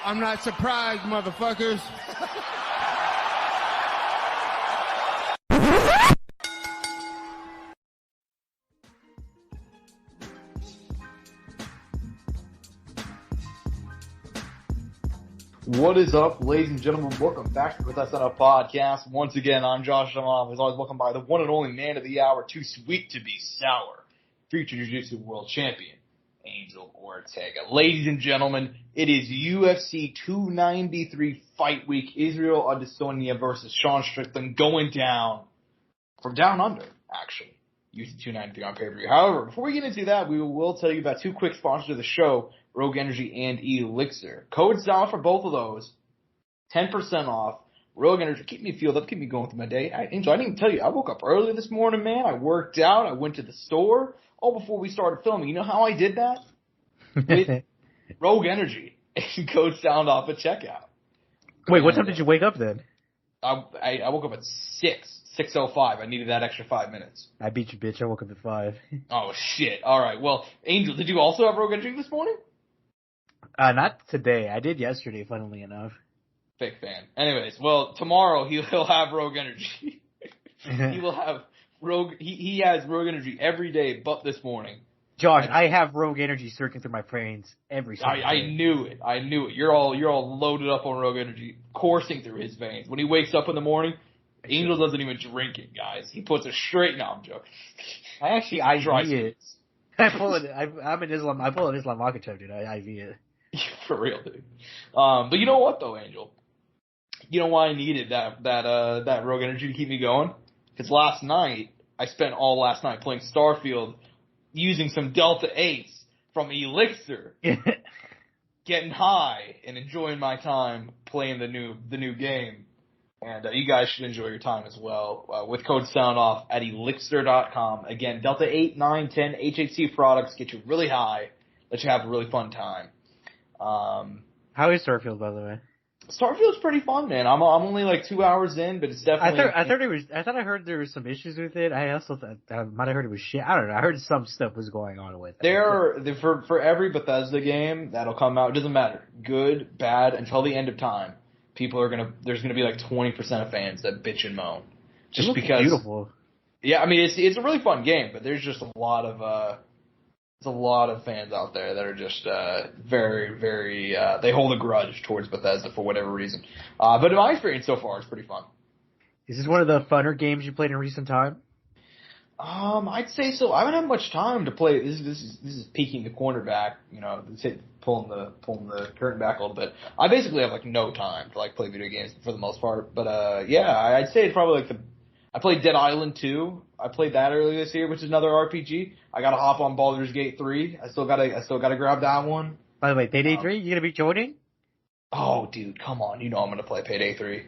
I'm not surprised, motherfuckers. What is up, ladies and gentlemen? Welcome back to the Courtside Soundoff podcast. Once again, I'm Josh Evanoff. As always, welcome by the one and only man of the hour, too sweet to be sour, future Jiu-Jitsu world champion, Angel Ortega. Ladies and gentlemen, it is UFC 293 fight week. Israel Adesanya versus Sean Strickland going down from down under, actually. UFC 293 on pay-per-view. However, before we get into that, we will tell you about two quick sponsors of the show, Rogue Energy and ELYXR. Code SOUND for both of those. 10% off. Rogue Energy. Keep me fueled up. Keep me going through my day. Angel, I didn't even tell you. I woke up early this morning, man. I worked out. I went to the store. All before we started filming. You know how I did that? With Rogue Energy. And Code SOUNDOFF at checkout. Wait, what time did you wake up then? I woke up at 6:05. I needed that extra 5 minutes. I beat you, bitch. I woke up at 5. Oh, shit. All right. Well, Angel, did you also have Rogue Energy this morning? Not today. I did yesterday, funnily enough. Fake fan. Anyways, well, tomorrow he'll have Rogue Energy. He will have Rogue. He has Rogue Energy every day, but this morning. Josh, I have Rogue Energy circling through my veins every single day. I knew it. I knew it. You're all loaded up on Rogue Energy, coursing through his veins. When he wakes up in the morning, Angel doesn't even drink it, guys. He puts it straight. No, I'm joking. I IV it. I pull it. I'm an Islam. I pull an Islam Makhachev, dude. I IV it. For real, dude. But you know what, though, Angel? You know why I needed that Rogue Energy to keep me going? Because last night, I spent all last night playing Starfield using some Delta 8s from ELYXR, getting high and enjoying my time playing the new game. And you guys should enjoy your time as well with code SOUNDOFF at ELYXR.com. Again, Delta 8, 9, 10 HHC products get you really high, let you have a really fun time. How is Starfield, by the way? Starfield's pretty fun, man. I'm only like 2 hours in, but it's definitely. I thought I heard there was some issues with it. I also thought I might have heard it was shit. I don't know. I heard some stuff was going on with it. For every Bethesda game that'll come out, it doesn't matter, good, bad, until the end of time. There's gonna be like 20% of fans that bitch and moan, just because. Beautiful. Yeah, I mean it's a really fun game, but there's just a lot of fans out there that are just very, very. They hold a grudge towards Bethesda for whatever reason. But in my experience so far, it's pretty fun. Is this one of the funner games you played in recent time? I'd say so. I haven't had much time to play. This is peeking the cornerback. You know, pulling the curtain back a little bit. I basically have like no time to like play video games for the most part. But yeah, I'd say it's probably like I played Dead Island 2. I played that earlier this year, which is another RPG. I gotta hop on Baldur's Gate 3. I still gotta grab that one. By the way, Payday 3, you gonna be joining? Oh, dude, come on. You know I'm gonna play Payday 3.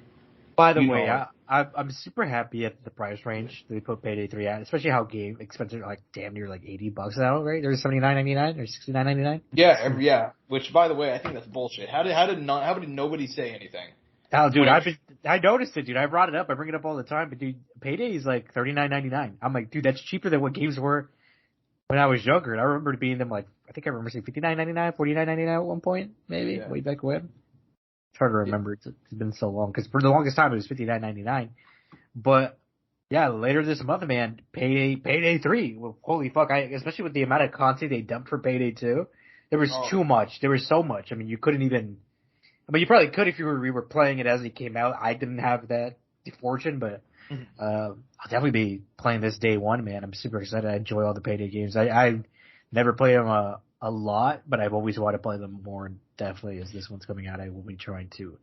By the way, I'm super happy at the price range that we put Payday 3 at, especially how game expenses are like damn near like $80 now, right? There's $79.99 or $69.99. Yeah. Which, by the way, I think that's bullshit. How did nobody say anything? Oh, dude, I noticed it, dude. I brought it up. I bring it up all the time. But, dude, Payday is like $39.99. I'm like, dude, that's cheaper than what games were when I was younger. And I remember being them like, I think I remember saying $59.99, $49.99 at one point, maybe, way back when. It's hard to remember. It's been so long. Because for the longest time, it was $59.99. But, yeah, later this month, man, Payday 3. Well, holy fuck. Especially with the amount of content they dumped for Payday 2. There was too much. There was so much. I mean, you couldn't even... I mean, you probably could if you were playing it as it came out. I didn't have that fortune, but I'll definitely be playing this day one, man. I'm super excited. I enjoy all the Payday games. I never play them a lot, but I've always wanted to play them more. And definitely, as this one's coming out, I will be trying to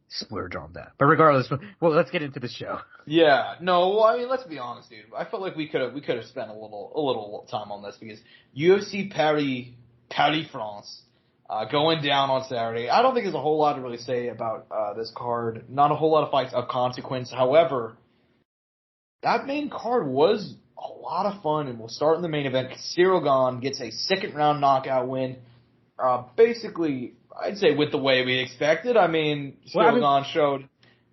splurge on that. But regardless, well, let's get into the show. Yeah, no. Well, I mean, let's be honest, dude. I felt like we could have spent a little time on this because UFC Paris France. Going down on Saturday. I don't think there's a whole lot to really say about this card. Not a whole lot of fights of consequence. However, that main card was a lot of fun, and we'll start in the main event. Ciryl Gane gets a second-round knockout win. Basically, I'd say with the way we expected. I mean, Ciryl Gane showed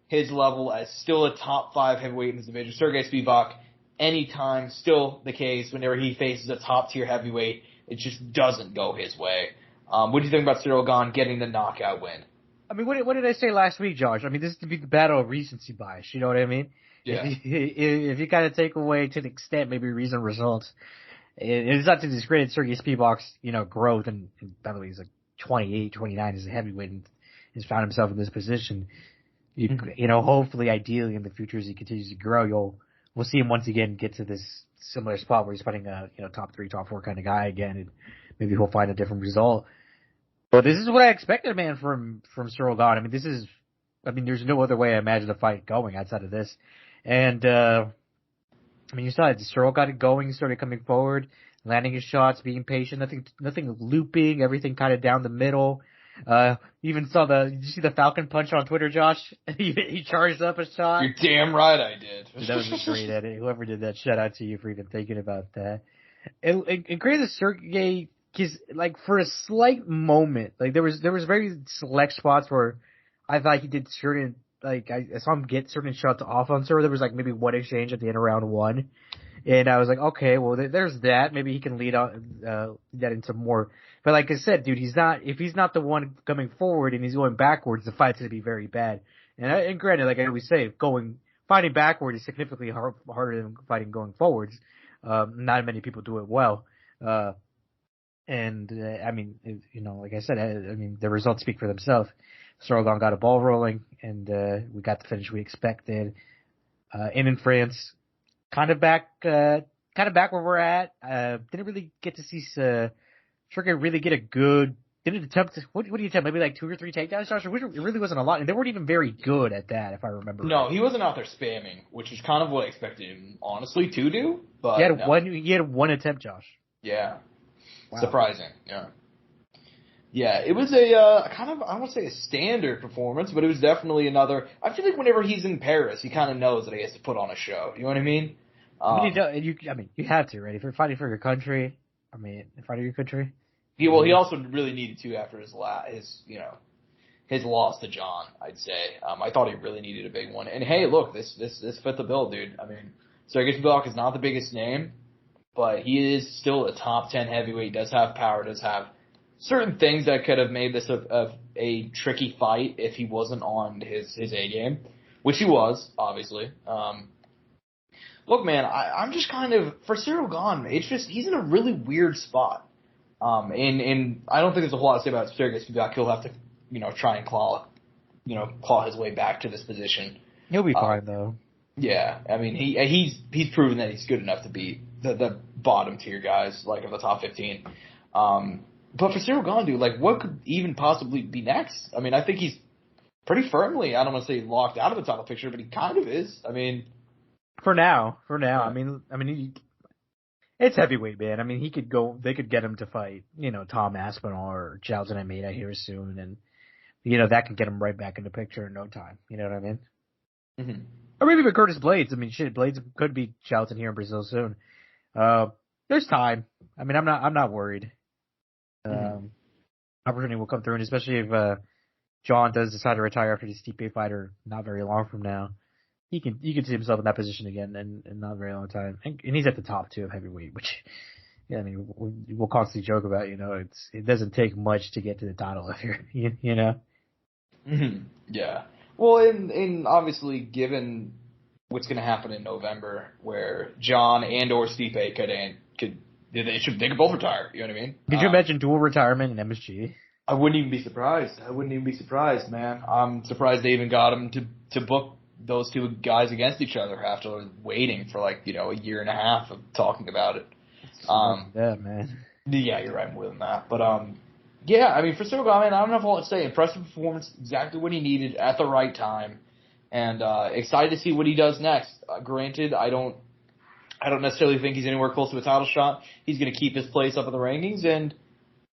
his level as still a top 5 heavyweight in his division. Sergey Spivak, anytime, still the case. Whenever he faces a top-tier heavyweight, it just doesn't go his way. What do you think about Ciryl Gane getting the knockout win? I mean, what did I say last week, Josh? I mean, this is to be the battle of recency bias. You know what I mean? Yeah. If you kind of take away to the extent maybe recent results, it's not to discredit Sergey Spivak's, growth, and by the way, he's like 28, 29 as a heavyweight and has found himself in this position. Hopefully, ideally, in the future as he continues to grow, we'll see him once again get to this similar spot where he's fighting a, top 3, top 4 kind of guy again, and maybe he'll find a different result. But this is what I expected, man, from Ciryl Gane. I mean, there's no other way I imagine the fight going outside of this. And, you saw it. Ciryl got it going, started coming forward, landing his shots, being patient, nothing looping, everything kind of down the middle. Even saw did you see the Falcon punch on Twitter, Josh? he charged up a shot. You're damn right I did. Dude, that was a great edit. Whoever did that, shout out to you for even thinking about that. And great that Sergey, because like for a slight moment, like there was very select spots where I thought he did certain, like I saw him get certain shots off on Ciryl. There was like maybe one exchange at the end of round 1. And I was like, okay, well, there's that. Maybe he can lead on, that into more. But like I said, dude, if he's not the one coming forward and he's going backwards, the fight's going to be very bad. And granted, like I always say, fighting backward is significantly harder than fighting going forwards. Not many people do it well. Like I said, the results speak for themselves. Ciryl Gane got a ball rolling, and we got the finish we expected. In France, kind of back where we're at. Didn't really get to see Strickland really get a good. Didn't attempt. What do you attempt? Maybe like 2 or 3 takedowns, Josh. It really wasn't a lot, and they weren't even very good at that, if I remember. No, right. He wasn't out there spamming, which is kind of what I expected him, honestly, to do. But he had one attempt, Josh. Yeah, wow. Surprising. Yeah, it was a kind of, I don't want to say a standard performance, but it was definitely another. I feel like whenever he's in Paris, he kind of knows that he has to put on a show. You know what I mean? You have to, right? If you're fighting for your country, He also really needed to after his loss to John, I'd say. I thought he really needed a big one. And hey, look, this fit the bill, dude. I mean, Sergey Spivak is not the biggest name, but he is still a top 10 heavyweight. He does have power, does have certain things that could have made this a tricky fight if he wasn't on his A game, which he was, obviously. Look, man, I'm just kind of, for Ciryl Gane, it's just, he's in a really weird spot. And I don't think there's a whole lot to say about Sergey Spivak. He'll have to, try and claw his way back to this position. He'll be fine, though. Yeah, I mean, he's proven that he's good enough to beat the bottom tier guys, like of the top 15. But for Ciryl Gane, dude, like, what could even possibly be next? I mean, I think he's pretty firmly, I don't want to say locked out of the title picture, but he kind of is. I mean, for now, I mean, it's heavyweight, man. I mean, they could get him to fight, Tom Aspinall or Jailton Almeida here soon, and that could get him right back in the picture in no time. You know what I mean? Mm-hmm. Or maybe even Curtis Blades. I mean, Blades could beat Jailton here in Brazil soon. There's time. I mean, I'm not worried. Opportunity will come through, and especially if John does decide to retire after the Stipe fight, or not very long from now, he can see himself in that position again in not a very long time. And he's at the top 2 of heavyweight, which, yeah, I mean, we'll constantly joke about. It doesn't take much to get to the title here. You know. Mm-hmm. Yeah. Well, and obviously, given what's going to happen in November, where John and or Stipe they could both retire. You know what I mean? Could you imagine dual retirement in MSG? I wouldn't even be surprised. Man. I'm surprised they even got him to book those 2 guys against each other after waiting for a year and a half of talking about it. Yeah, man. Yeah, you're right more than that. But yeah, I mean, for Ciryl Gane, man, I don't have a lot to say. Impressive performance, exactly what he needed at the right time, and excited to see what he does next. Granted, I don't necessarily think he's anywhere close to a title shot. He's going to keep his place up in the rankings, and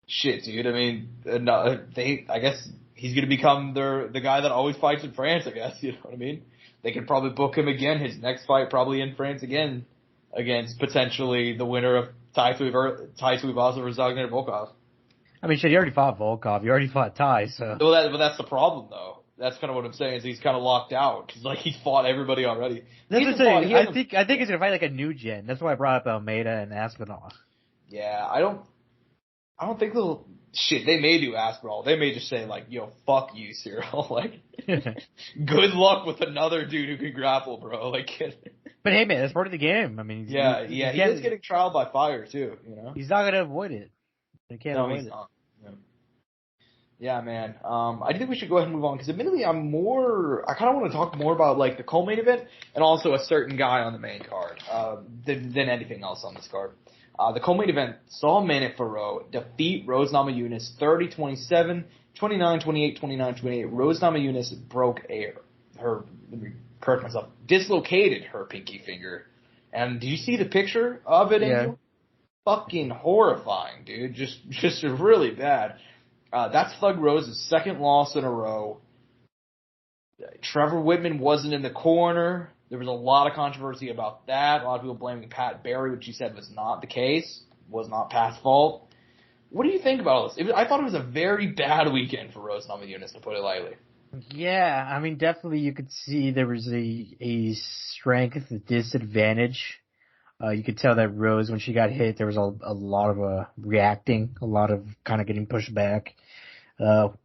shit, dude. I mean, I guess he's going to become the guy that always fights in France, I guess. You know what I mean? They could probably book him again, his next fight probably in France again, against potentially the winner of Tai Tuivasa versus Alexander Volkov. I mean, shit, he already fought Volkov. He already fought Tai, so. But that's the problem, though. That's kind of what I'm saying, is he's kind of locked out, because he's fought everybody already. That's the thing. I think he's gonna fight a new gen. That's why I brought up Almeida and Aspinall. Yeah, I don't think shit, they may do ass brawl. They may just say, like, yo, fuck you, Ciryl. Like, good luck with another dude who can grapple, bro. Like, But hey, man, that's part of the game. I mean, he is getting trial by fire, too, you know? He's not going to avoid it. He can't avoid he's it. not. Yeah, man. I think we should go ahead and move on, because admittedly I kind of want to talk more about, like, the co-main event and also a certain guy on the main card, than anything else on this card. The co-main event saw Manon Fiorot defeat Rose Namajunas 30-27, 29-28, 29-28. Rose Namajunas broke dislocated her pinky finger. And do you see the picture of it, Angel? Fucking horrifying, dude. Just really bad. That's Thug Rose's second loss in a row. Trevor Whitman wasn't in the corner. There was a lot of controversy about that. A lot of people blaming Pat Barry, which he said was not the case. Was not Pat's fault. What do you think about all this? I thought it was a very bad weekend for Rose Namajunas, to put it lightly. Yeah, I mean, definitely you could see there was a strength disadvantage. You could tell that Rose, when she got hit, there was a lot of reacting, a lot of kind of getting pushed back.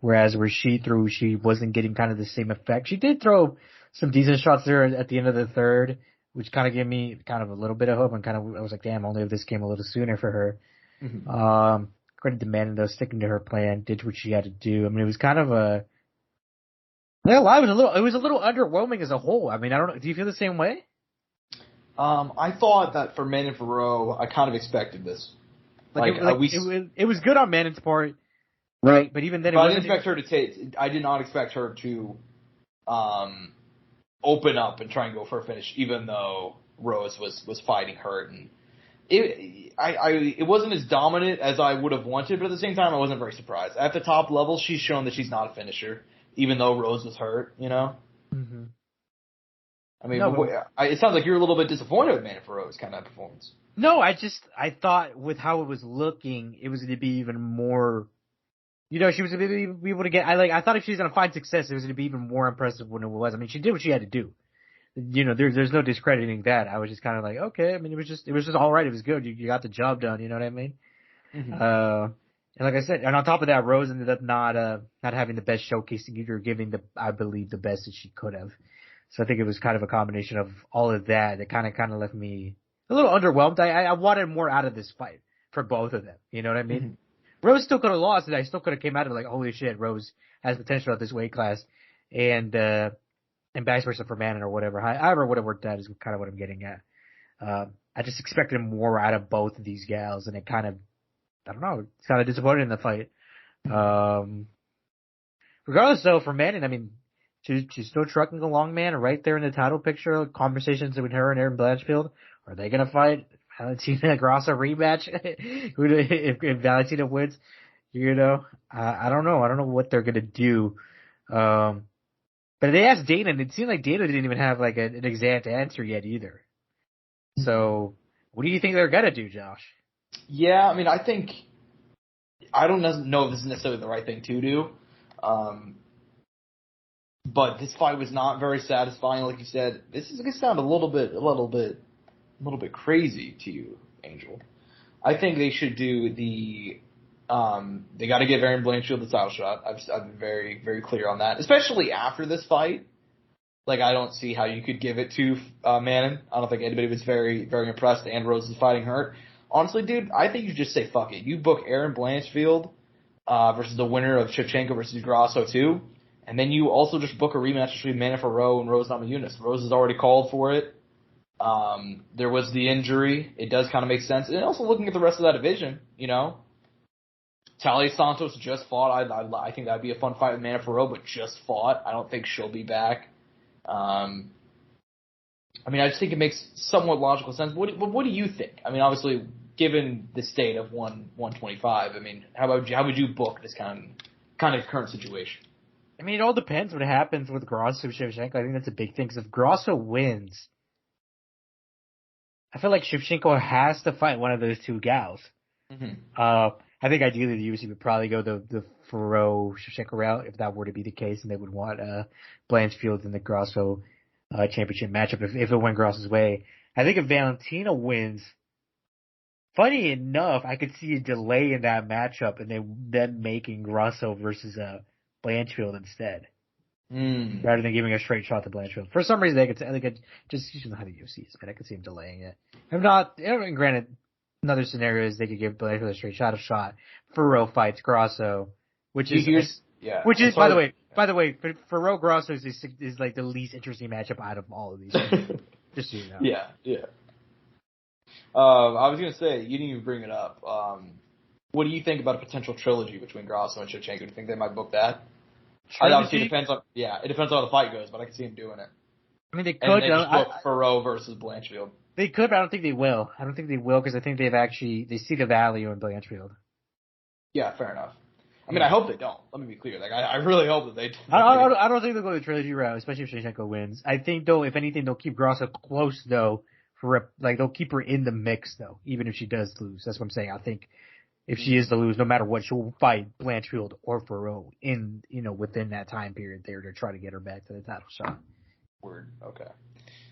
Whereas where she threw, she wasn't getting kind of the same effect. She did throw some decent shots there at the end of the third, which kind of gave me kind of a little bit of hope, and I was like, damn, only if this came a little sooner for her. Mm-hmm. Credit to Manon, though, sticking to her plan, did what she had to do. I mean, it was kind of it was a little underwhelming as a whole. I mean, I don't know, do you feel the same way? I thought that for Manon Fiorot, I kind of expected this. It was good on Manon's part, right? But even then, I didn't expect her to I did not expect her to open up and try and go for a finish, even though Rose was fighting hurt, and it wasn't as dominant as I would have wanted, but at the same time, I wasn't very surprised. At the top level, she's shown that she's not a finisher, even though Rose was hurt, you know? Mm-hmm. I mean, it sounds like you're a little bit disappointed with Manon Fiorot's kind of performance. No, I thought with how it was looking, it was going to be even more, you know, she was going to be able to get, I thought if she was going to find success, it was going to be even more impressive when it was. I mean, she did what she had to do. You know, there's no discrediting that. I was just kind of like, okay, I mean, it was just all right. It was good. You got the job done. You know what I mean? Mm-hmm. And like I said, and on top of that, Rose ended up not having the best showcasing either, giving I believe the best that she could have. So I think it was kind of a combination of all of that kind of left me a little underwhelmed. I wanted more out of this fight for both of them. You know what I mean? Mm-hmm. Rose still could have lost, and I still could have came out of it like, holy shit, Rose has potential at this weight class, and vice versa for Manon or whatever. However, would have worked out is kind of what I'm getting at. I just expected more out of both of these gals, and it kind of, I don't know, it's kind of disappointed in the fight. Regardless, though, for Manon, I mean, she's still trucking along, man, right there in the title picture. Conversations with her and Erin Blanchfield. Are they going to fight Valentina Grosso rematch? if Valentina wins, you know, I don't know. I don't know what they're going to do. But they asked Dana, and it seemed like Dana didn't even have like an exact answer yet either. So, what do you think they're going to do, Josh? Yeah, I mean, I don't know if this is necessarily the right thing to do. But this fight was not very satisfying, like you said. This is going to sound a little bit crazy to you, Angel. I think they should do they got to give Erin Blanchfield the title shot. I've been very, very clear on that, especially after this fight. Like, I don't see how you could give it to Manon. I don't think anybody was very, very impressed, and Rose is fighting hurt. Honestly, dude, I think you just say fuck it. You book Erin Blanchfield versus the winner of Shevchenko versus Grasso too. And then you also just book a rematch between Manon Fiorot and Rose Namajunas. Rose has already called for it. There was the injury. It does kind of make sense. And also looking at the rest of that division, you know, Talia Santos just fought. I think that'd be a fun fight with Manon Fiorot, but just fought. I don't think she'll be back. I mean, I just think it makes somewhat logical sense. What do you think? I mean, obviously, given the state of 125, I mean, how would you book this kind of current situation? I mean, it all depends what happens with Grasso and Shevchenko. I think that's a big thing, because if Grasso wins, I feel like Shevchenko has to fight one of those two gals. Mm-hmm. I think ideally the UFC would probably go the Fiorot-Shevchenko route if that were to be the case, and they would want Blanchfield in the Grasso championship matchup if it went Grosso's way. I think if Valentina wins, Funny enough, I could see a delay in that matchup and then making Grasso versus Blanchfield instead, rather than giving a straight shot to Blanchfield. For some reason, they could just you know how the UFC is, man. I could see him delaying it. If not, and granted, another scenario is they could give Blanchfield a straight shot. Ferro fights Grasso, which is by the way, Ferro Grasso is like the least interesting matchup out of all of these. Just so you know. Yeah. I was gonna say, you didn't even bring it up. What do you think about a potential trilogy between Grasso and Shevchenko? Do you think they might book that? Obviously, it depends on how the fight goes, but I can see him doing it. I mean, they could. And they just book Ferro versus Blanchfield. They could, but I don't think they will. Because I think they see the value in Blanchfield. Yeah, fair enough. I mean, I hope they don't. Let me be clear. Like, I really hope that they don't. I don't think they'll go the trilogy route, especially if Shevchenko wins. I think, though, if anything, they'll keep Grasso close, though. They'll keep her in the mix, though, even if she does lose. That's what I'm saying. I think if she is to lose, no matter what, she'll fight Blanchfield or Ferro within that time period there to try to get her back to the title shot. Word. Okay.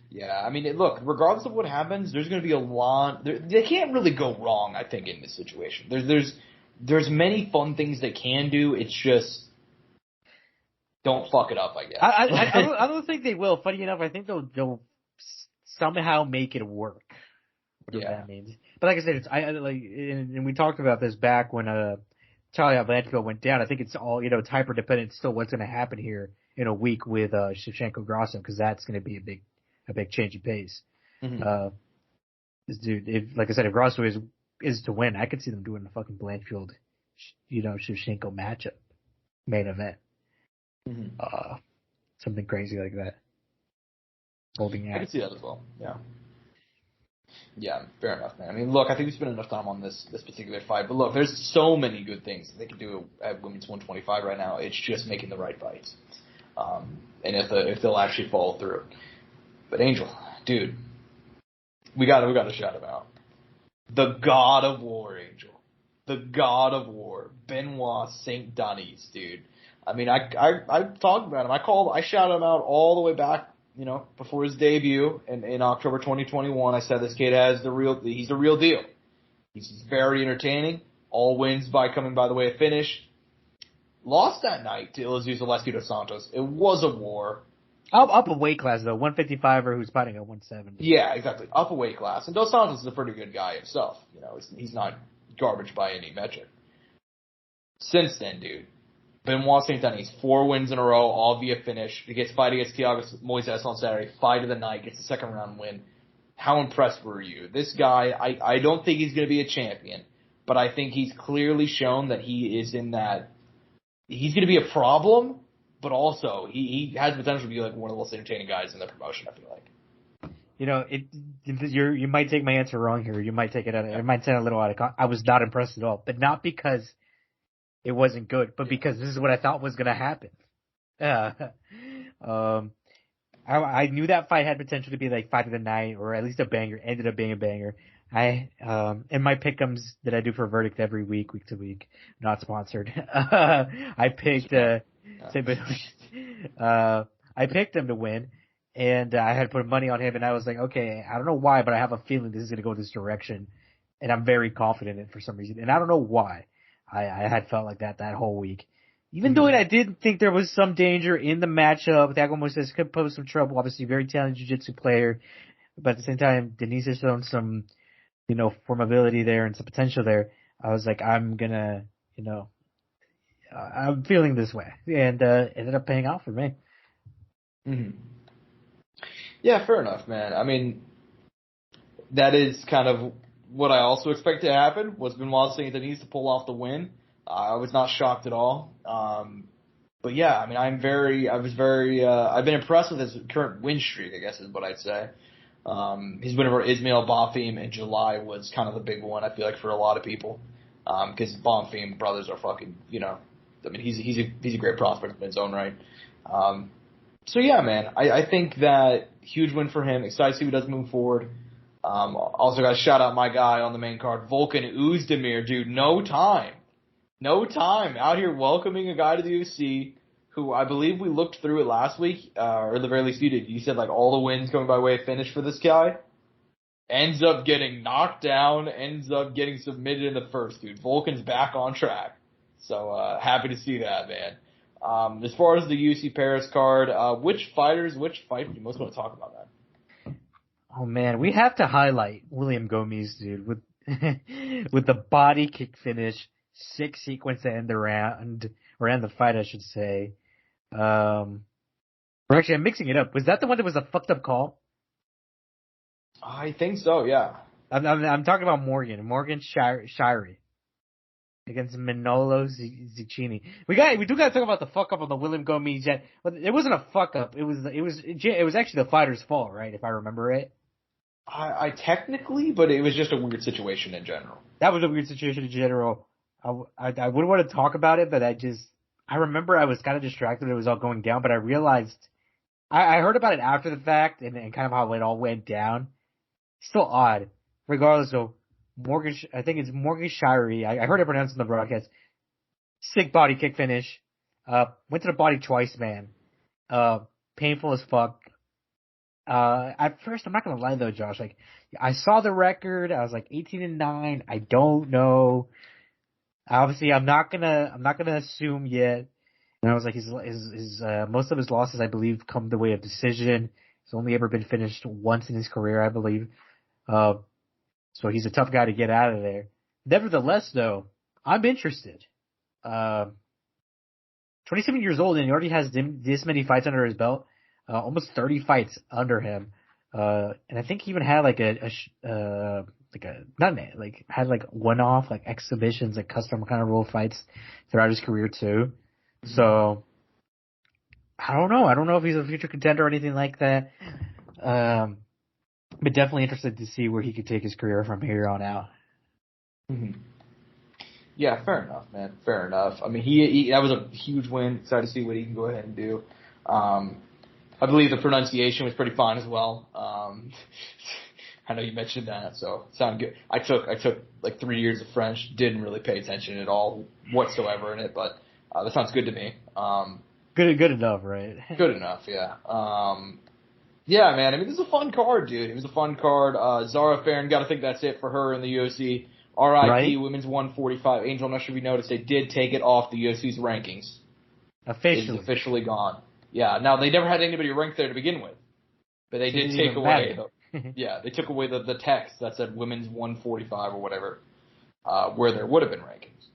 Yeah, I mean, look, regardless of what happens, there's going to be a lot. They can't really go wrong, I think, in this situation. There's many fun things they can do. It's just don't fuck it up, I guess. I don't think they will. Funny enough, I think they'll somehow make it work. Whatever that means. But like I said, and we talked about this back when Charlie Blanchfield went down. I think it's all it's hyper dependent still what's going to happen here in a week with Shevchenko Grasso, because that's going to be a big change of pace. Mm-hmm. Dude, like I said, if Grasso is to win, I could see them doing the fucking Blanchfield, Shevchenko matchup, main event. Mm-hmm. Something crazy like that. Holding out. I can see that as well. Yeah. Yeah, fair enough, man. I mean, look, I think we spent enough time on this particular fight, but look, there's so many good things that they can do at women's 125 right now. It's just making the right fights, and if they'll actually follow through. But Angel, dude, we got to shout him out. The God of War, Angel. The God of War, Benoit St. Denis, dude. I mean, I talked about him. I shouted him out all the way back, before his debut in October 2021. I said this kid he's the real deal. He's very entertaining. All wins coming by the way of finish. Lost that night to Elizeu dos Santos. It was a war. Up a weight class though, 155er who's fighting at 170. Yeah, exactly. Up a weight class. And Dos Santos is a pretty good guy himself. He's not garbage by any metric. Since then, dude, Benoit St. Denis, 4 wins in a row, all via finish. He gets fight against Thiago Moises on Saturday, fight of the night, gets the second round win. How impressed were you? This guy, I don't think he's going to be a champion, but I think he's clearly shown that he is in that. He's going to be a problem, but also he has potential to be like one of the most entertaining guys in the promotion, I feel like. You might take my answer wrong here. You might take it it might sound a little out of context. I was not impressed at all, but not because it wasn't good, but because this is what I thought was going to happen. I knew that fight had potential to be like fight of the night or at least a banger. Ended up being a banger. In my pick'ems that I do for Verdict every week to week, not sponsored. I picked I picked him to win, and I had put money on him, and I was like, okay, I don't know why, but I have a feeling this is going to go this direction, and I'm very confident in it for some reason, and I don't know why. I had felt like that whole week. Even though I did think there was some danger in the matchup, Thiago Moises could pose some trouble. Obviously, very talented jiu-jitsu player, but at the same time, Denise has shown some, formability there and some potential there. I was like, I'm gonna, I'm feeling this way, and ended up paying off for me. Mm-hmm. Yeah, fair enough, man. I mean, that is kind of what I also expected to happen, was Benoit St. Denis to pull off the win. I was not shocked at all. But yeah, I mean, I've been impressed with his current win streak, I guess is what I'd say. His win over Ismail Bonfim in July was kind of the big one, I feel like, for a lot of people. Because Bonfim brothers are fucking, I mean, he's a great prospect in his own right. So yeah, man, I think that huge win for him. Excited to see what he does moving forward. Also got to shout out my guy on the main card, Volkan Oezdemir, dude. No time out here welcoming a guy to the UFC who I believe we looked through it last week, or at the very least you did. You said like all the wins going by way of finish for this guy. ends up getting knocked down, ends up getting submitted in the first, dude. Volkan's back on track. So, happy to see that, man. As far as the UFC Paris card, which fight do you most want to talk about, man? Oh man, we have to highlight William Gummies, dude, with with the body kick finish, 6 sequence to end the round, or end the fight, I should say. Or actually, I'm mixing it up. Was that the one that was a fucked up call? I think so, yeah. I'm talking about Morgan Shirey against Manolo Zucchini. We do got to talk about the fuck up on the William Gomez jet. But it wasn't a fuck up. It was actually the fighter's fault, right? If I remember it. I technically, but it was just a weird situation in general. That was a weird situation in general. I wouldn't want to talk about it, but I remember I was kind of distracted when it was all going down, but I realized I heard about it after the fact and kind of how it all went down. Still odd, regardless. So I think it's Morgan Shirey. I heard it pronounced in the broadcast. Sick body kick finish. Went to the body twice, man. Painful as fuck. At first, I'm not gonna lie though, Josh. Like, I saw the record. I was like 18-9. I don't know. Obviously, I'm not gonna assume yet. And I was like, his most of his losses, I believe, come the way of decision. He's only ever been finished once in his career, I believe. So he's a tough guy to get out of there. Nevertheless, though, I'm interested. 27 years old and he already has this many fights under his belt. Almost 30 fights under him. And I think he even had had one-off, like exhibitions, like custom kind of rule fights throughout his career too. So, I don't know. I don't know if he's a future contender or anything like that. But definitely interested to see where he could take his career from here on out. Mm-hmm. Yeah, fair enough, man. Fair enough. I mean, that was a huge win. Excited to see what he can go ahead and do. I believe the pronunciation was pretty fine as well. I know you mentioned that, so it sounded good. I took like 3 years of French, didn't really pay attention at all whatsoever in it, but that sounds good to me. Good enough, right? Good enough, yeah. Yeah, man. I mean, this is a fun card, dude. It was a fun card. Zara Farron, gotta think that's it for her in the UFC. RIP, right? Women's 145. Angel, I'm not sure if you noticed, they did take it off the UFC's rankings. Officially. It's officially gone. Yeah, now they never had anybody ranked there to begin with. But they did take away, they took away the text that said women's 145 or whatever, where there would have been rankings.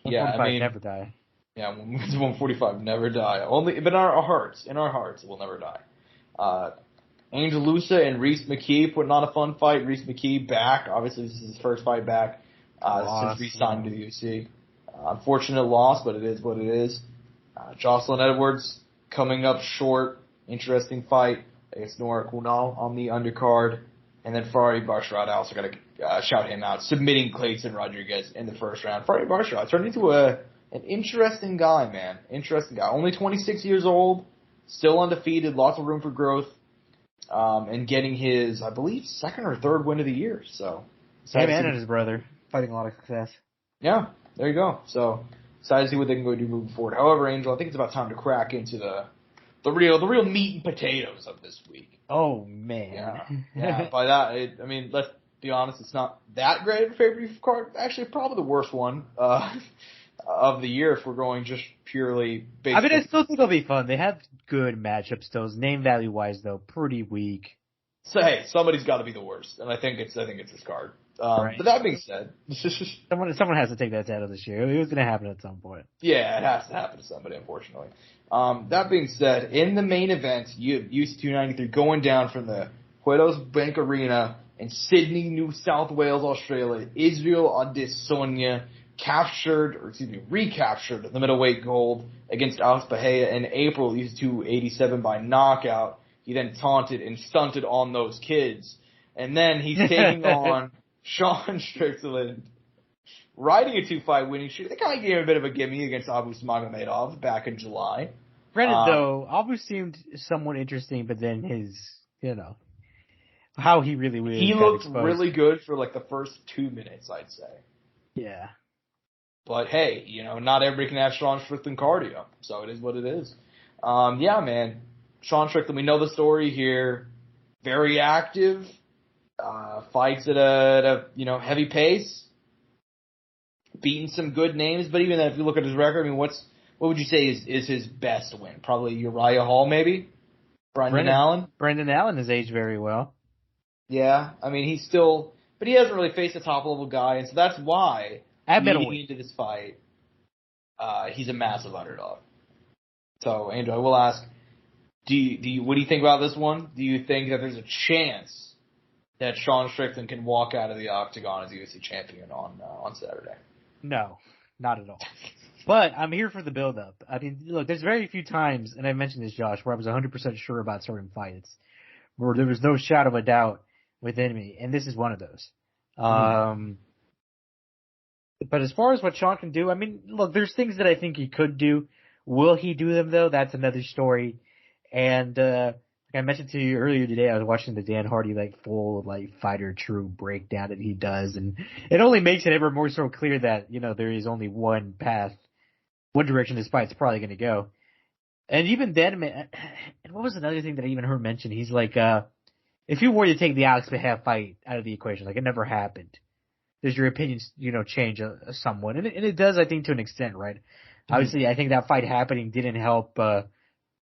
Yeah, I mean, never die. Yeah, women's 145 never die. But in our hearts, it will never die. Angel Lusa and Reese McKee putting on a fun fight. Reese McKee back. Obviously, this is his first fight back since re-signing to the UFC. Unfortunate loss, but it is what it is. Jocelyn Edwards coming up short. Interesting fight against Nora Kunal on the undercard. And then Ferrari Barshrad, I also got to shout him out, submitting Clayton Rodriguez in the first round. Ferrari Barshrad turned into an interesting guy, man. Interesting guy. Only 26 years old, still undefeated, lots of room for growth, and getting his, I believe, second or third win of the year. So, him and his brother fighting a lot of success. Yeah, there you go. So, excited to see what they can go do moving forward. However, Angel, I think it's about time to crack into the real meat and potatoes of this week. Oh, man. Yeah. By that, I mean, let's be honest, it's not that great of a pay-per-view card. Actually, probably the worst one of the year if we're going just purely based. I mean, I still think it'll be fun. They have good matchups still. Name value-wise, though, pretty weak. So, hey, somebody's got to be the worst, and I think it's this card. Right. But that being said, someone has to take that title this year. It was going to happen at some point. Yeah, it has to happen to somebody, unfortunately. That being said, in the main event, UFC 293 going down from the Juegos Bank Arena in Sydney, New South Wales, Australia, Israel Adesanya recaptured the middleweight gold against Alex Bahia in April, UFC 287 by knockout. He then taunted and stunted on those kids. And then he's taking on Sean Strickland, riding a 2-fight winning streak. They kind of gave him a bit of a gimme against Abu Smagomedov back in July. Granted, though, Abu seemed somewhat interesting, but then his, how he really was. He looked really good for like the first 2 minutes, I'd say. Yeah. But hey, not everybody can have Sean Strickland cardio, so it is what it is. Yeah, man. Sean Strickland, we know the story here. Very active. Fights at a heavy pace. Beaten some good names, but even then, if you look at his record, I mean, what would you say is his best win? Probably Uriah Hall, maybe? Brendan Allen? Brendan Allen has aged very well. Yeah, I mean, but he hasn't really faced a top-level guy, and so that's why, leading into this fight, he's a massive underdog. So, Andrew, I will ask, what do you think about this one? Do you think that there's a chance that Sean Strickland can walk out of the octagon as UFC champion on Saturday? No, not at all. But I'm here for the build-up. I mean, look, there's very few times, and I mentioned this, Josh, where I was 100% sure about certain fights, where there was no shadow of a doubt within me, and this is one of those. But as far as what Sean can do, I mean, look, there's things that I think he could do. Will he do them, though? That's another story. And like I mentioned to you earlier today, I was watching the Dan Hardy full fighter true breakdown that he does, and it only makes it ever more so clear that there is only one path, one direction this fight's probably going to go. And even then, man, and what was another thing that I even heard mentioned? He's like, if you were to take the Alex Behalf fight out of the equation, it never happened, does your opinions change somewhat? And it does, I think, to an extent, right? Mm-hmm. Obviously, I think that fight happening didn't help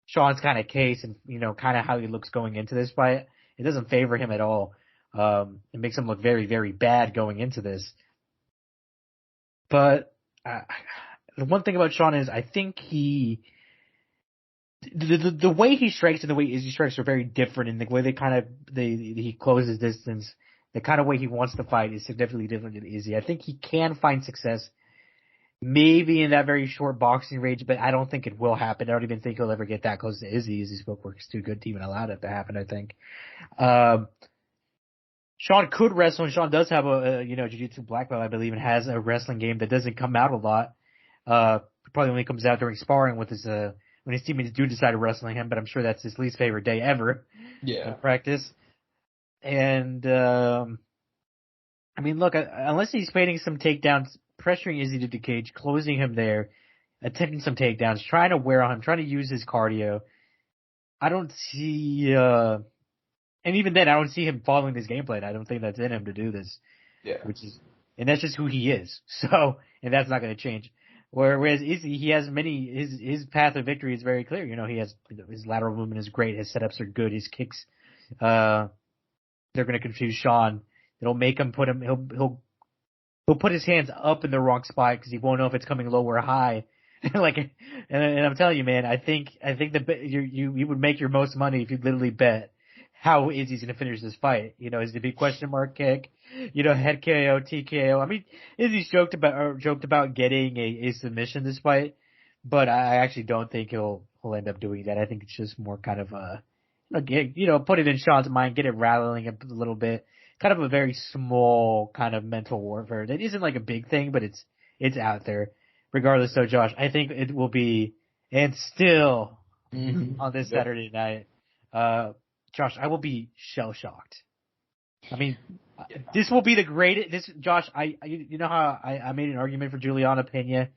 Sean's kind of case and, kind of how he looks going into this fight. It doesn't favor him at all. It makes him look very, very bad going into this. But the one thing about Sean is I think the way he strikes and the way Izzy strikes are very different, and the way he closes distance, the kind of way he wants to fight is significantly different than Izzy. I think he can find success maybe in that very short boxing range, but I don't think it will happen. I don't even think he'll ever get that close to Izzy. Izzy's footwork is too good to even allow that to happen, I think. Sean could wrestle, and Sean does have a jiu-jitsu black belt, I believe, and has a wrestling game that doesn't come out a lot. Probably only comes out during sparring with his when his teammates do decide to wrestle him, but I'm sure that's his least favorite day ever in practice. And I mean, look, unless he's fading some takedowns, pressuring Izzy to the cage, closing him there, attempting some takedowns, trying to wear on him, trying to use his cardio, I don't see, and even then, I don't see him following this game plan. I don't think that's in him to do this. Yeah. And that's just who he is. So, and that's not going to change. Whereas Izzy, he has his path of victory is very clear. He has, his lateral movement is great, his setups are good, his kicks, they're going to confuse Sean. It'll make him he'll put his hands up in the wrong spot because he won't know if it's coming low or high. and I'm telling you, man, I think you would make your most money if you literally bet how Izzy's going to finish this fight. Is the big question mark kick, head KO, TKO. I mean, Izzy's joked about getting a submission this fight, but I actually don't think he'll end up doing that. I think it's just more kind of put it in Sean's mind, get it rattling a little bit. Kind of a very small kind of mental warfare. That isn't a big thing, but it's out there. Regardless, though, Josh, I think it will be, and still on this Saturday night, Josh, I will be shell-shocked. I mean, this will be the greatest. Josh, you know how I made an argument for Juliana Pena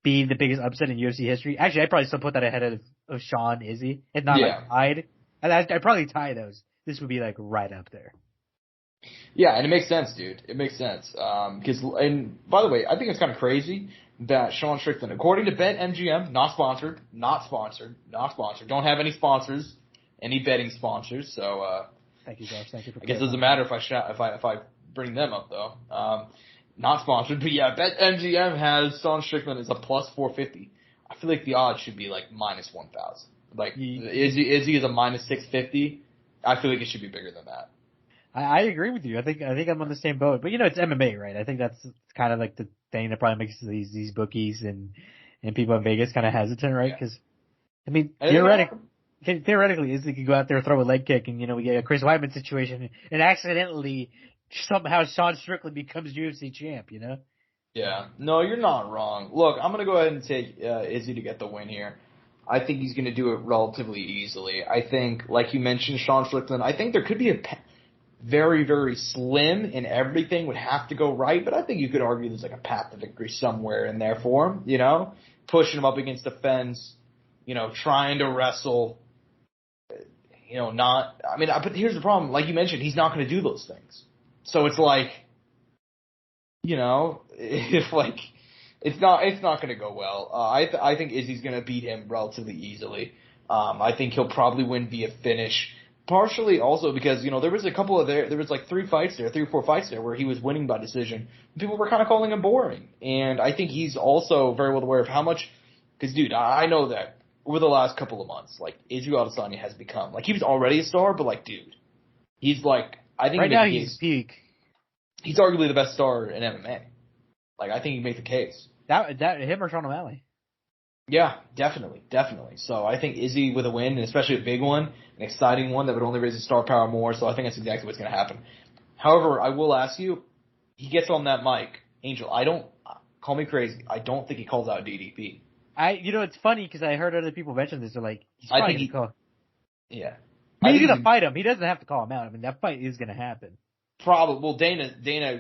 being the biggest upset in UFC history? Actually, I'd probably still put that ahead of Sean Izzy. It's not tied. I'd probably tie those. This would be right up there. Yeah, and it makes sense, dude. It makes sense. And by the way, I think it's kind of crazy that Sean Strickland, according to BetMGM, not sponsored, don't have any sponsors, any betting sponsors. So thank you, Josh. Thank you for. I guess it doesn't matter if I bring them up though. Not sponsored, but yeah, BetMGM has Sean Strickland as a plus 450. I feel like the odds should be minus 1,000. Izzy is a minus 650. I feel like it should be bigger than that. I agree with you. I think I'm on the same boat. But it's MMA, right? I think that's kind of the thing that probably makes these bookies and people in Vegas kind of hesitant, right? Because I mean, theoretically, Izzy could go out there, throw a leg kick, and we get a Chris Weidman situation, and accidentally somehow Sean Strickland becomes UFC champ. Yeah. No, you're not wrong. Look, I'm gonna go ahead and take Izzy to get the win here. I think he's gonna do it relatively easily. I think, like you mentioned, Sean Strickland. I think there could be a very, very slim, and everything would have to go right, but I think you could argue there's a path to victory somewhere in there for him, pushing him up against the fence, trying to wrestle, but here's the problem. Like you mentioned, he's not going to do those things. So it's like, if like, it's not going to go well. I think Izzy's going to beat him relatively easily. I think he'll probably win via finish. Partially also because, there was there was like 3 or 4 fights there where he was winning by decision. People were kind of calling him boring. And I think he's also very well aware of how much, because dude, I know that over the last couple of months, like, Israel Adesanya has become, like, he was already a star, but like, dude, he's like, I think right now he's peak. He's arguably the best star in MMA. Like, I think you make the case. That him or Sean O'Malley? Yeah, definitely. So I think Izzy with a win, and especially a big one, an exciting one that would only raise his star power more. So I think that's exactly what's going to happen. However, I will ask you, he gets on that mic, Angel. Call me crazy. I don't think he calls out DDP. It's funny because I heard other people mention this. They're like, he's probably going to call. Yeah. He's going to fight him. He doesn't have to call him out. I mean, that fight is going to happen. Probably. Well, Dana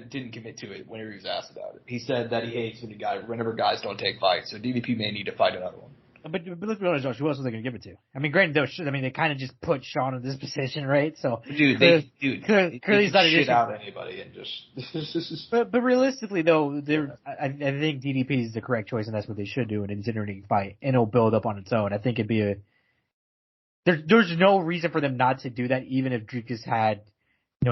didn't commit to it whenever he was asked about it. He said that he hates whenever guys don't take fights. So DDP may need to fight another one. But let's be honest, Josh. Who else are they going to give it to? I mean, granted, they kind of just put Sean in this position, right? So, clearly he's not shit out anybody and just. but realistically, though, I think DDP is the correct choice, and that's what they should do in an entertaining fight, and it'll build up on its own. I think it'd be there's no reason for them not to do that, even if Dricus had,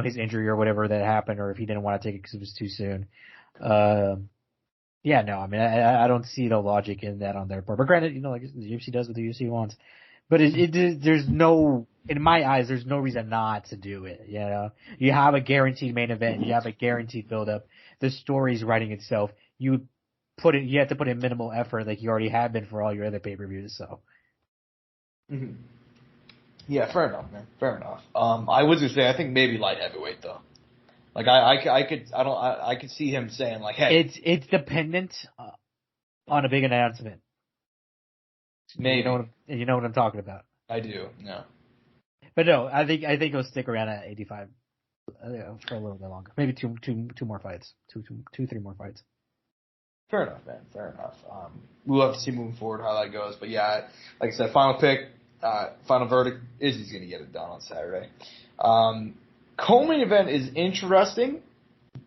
his injury or whatever that happened, or if he didn't want to take it because it was too soon. I don't see the logic in that on their part. But granted, like the UFC does what the UFC wants. But there's no, in my eyes, there's no reason not to do it. You have a guaranteed main event. You have a guaranteed build-up. The story's writing itself. You have to put in minimal effort, like you already have been for all your other pay-per-views. So. Mm-hmm. Yeah, fair enough, man. Fair enough. I was gonna say, I think maybe light heavyweight though. Like I could see him saying like, hey, it's dependent on a big announcement. Maybe. You know what I'm talking about. I do. No. But no, I think he'll stick around at 85 for a little bit longer. Maybe two more fights. 3 more fights. Fair enough, man. Fair enough. We'll have to see moving forward how that goes. But yeah, like I said, final pick, final verdict is he's going to get it done on Saturday. Co-main event is interesting.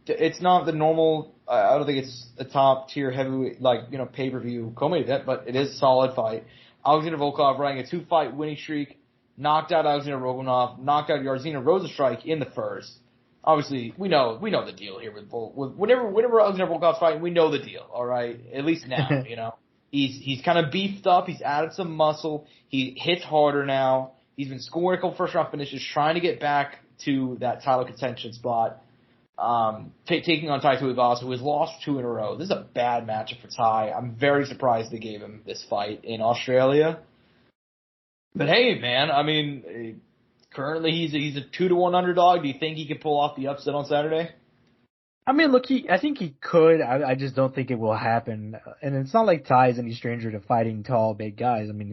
It's not the normal. I don't think it's a top tier heavyweight pay-per-view co-main event, but it is a solid fight. Alexander Volkov riding a 2-fight winning streak, knocked out Alexander Romanov, knocked out Yarzina Rozenstruik in the first. Obviously, we know the deal here with whenever Alexander Volkov's fighting, we know the deal. All right, at least now, he's kind of beefed up. He's added some muscle. He hits harder now. He's been scoring a couple first round finishes, trying to get back to that title contention spot. Taking on Tai Tuivasa, who has lost 2 in a row. This is a bad matchup for Tai. I'm very surprised they gave him this fight in Australia. But hey, man, I mean, currently he's a 2-1 underdog. Do you think he can pull off the upset on Saturday? I mean, look, I think he could. I just don't think it will happen. And it's not like Tai is any stranger to fighting tall, big guys. I mean,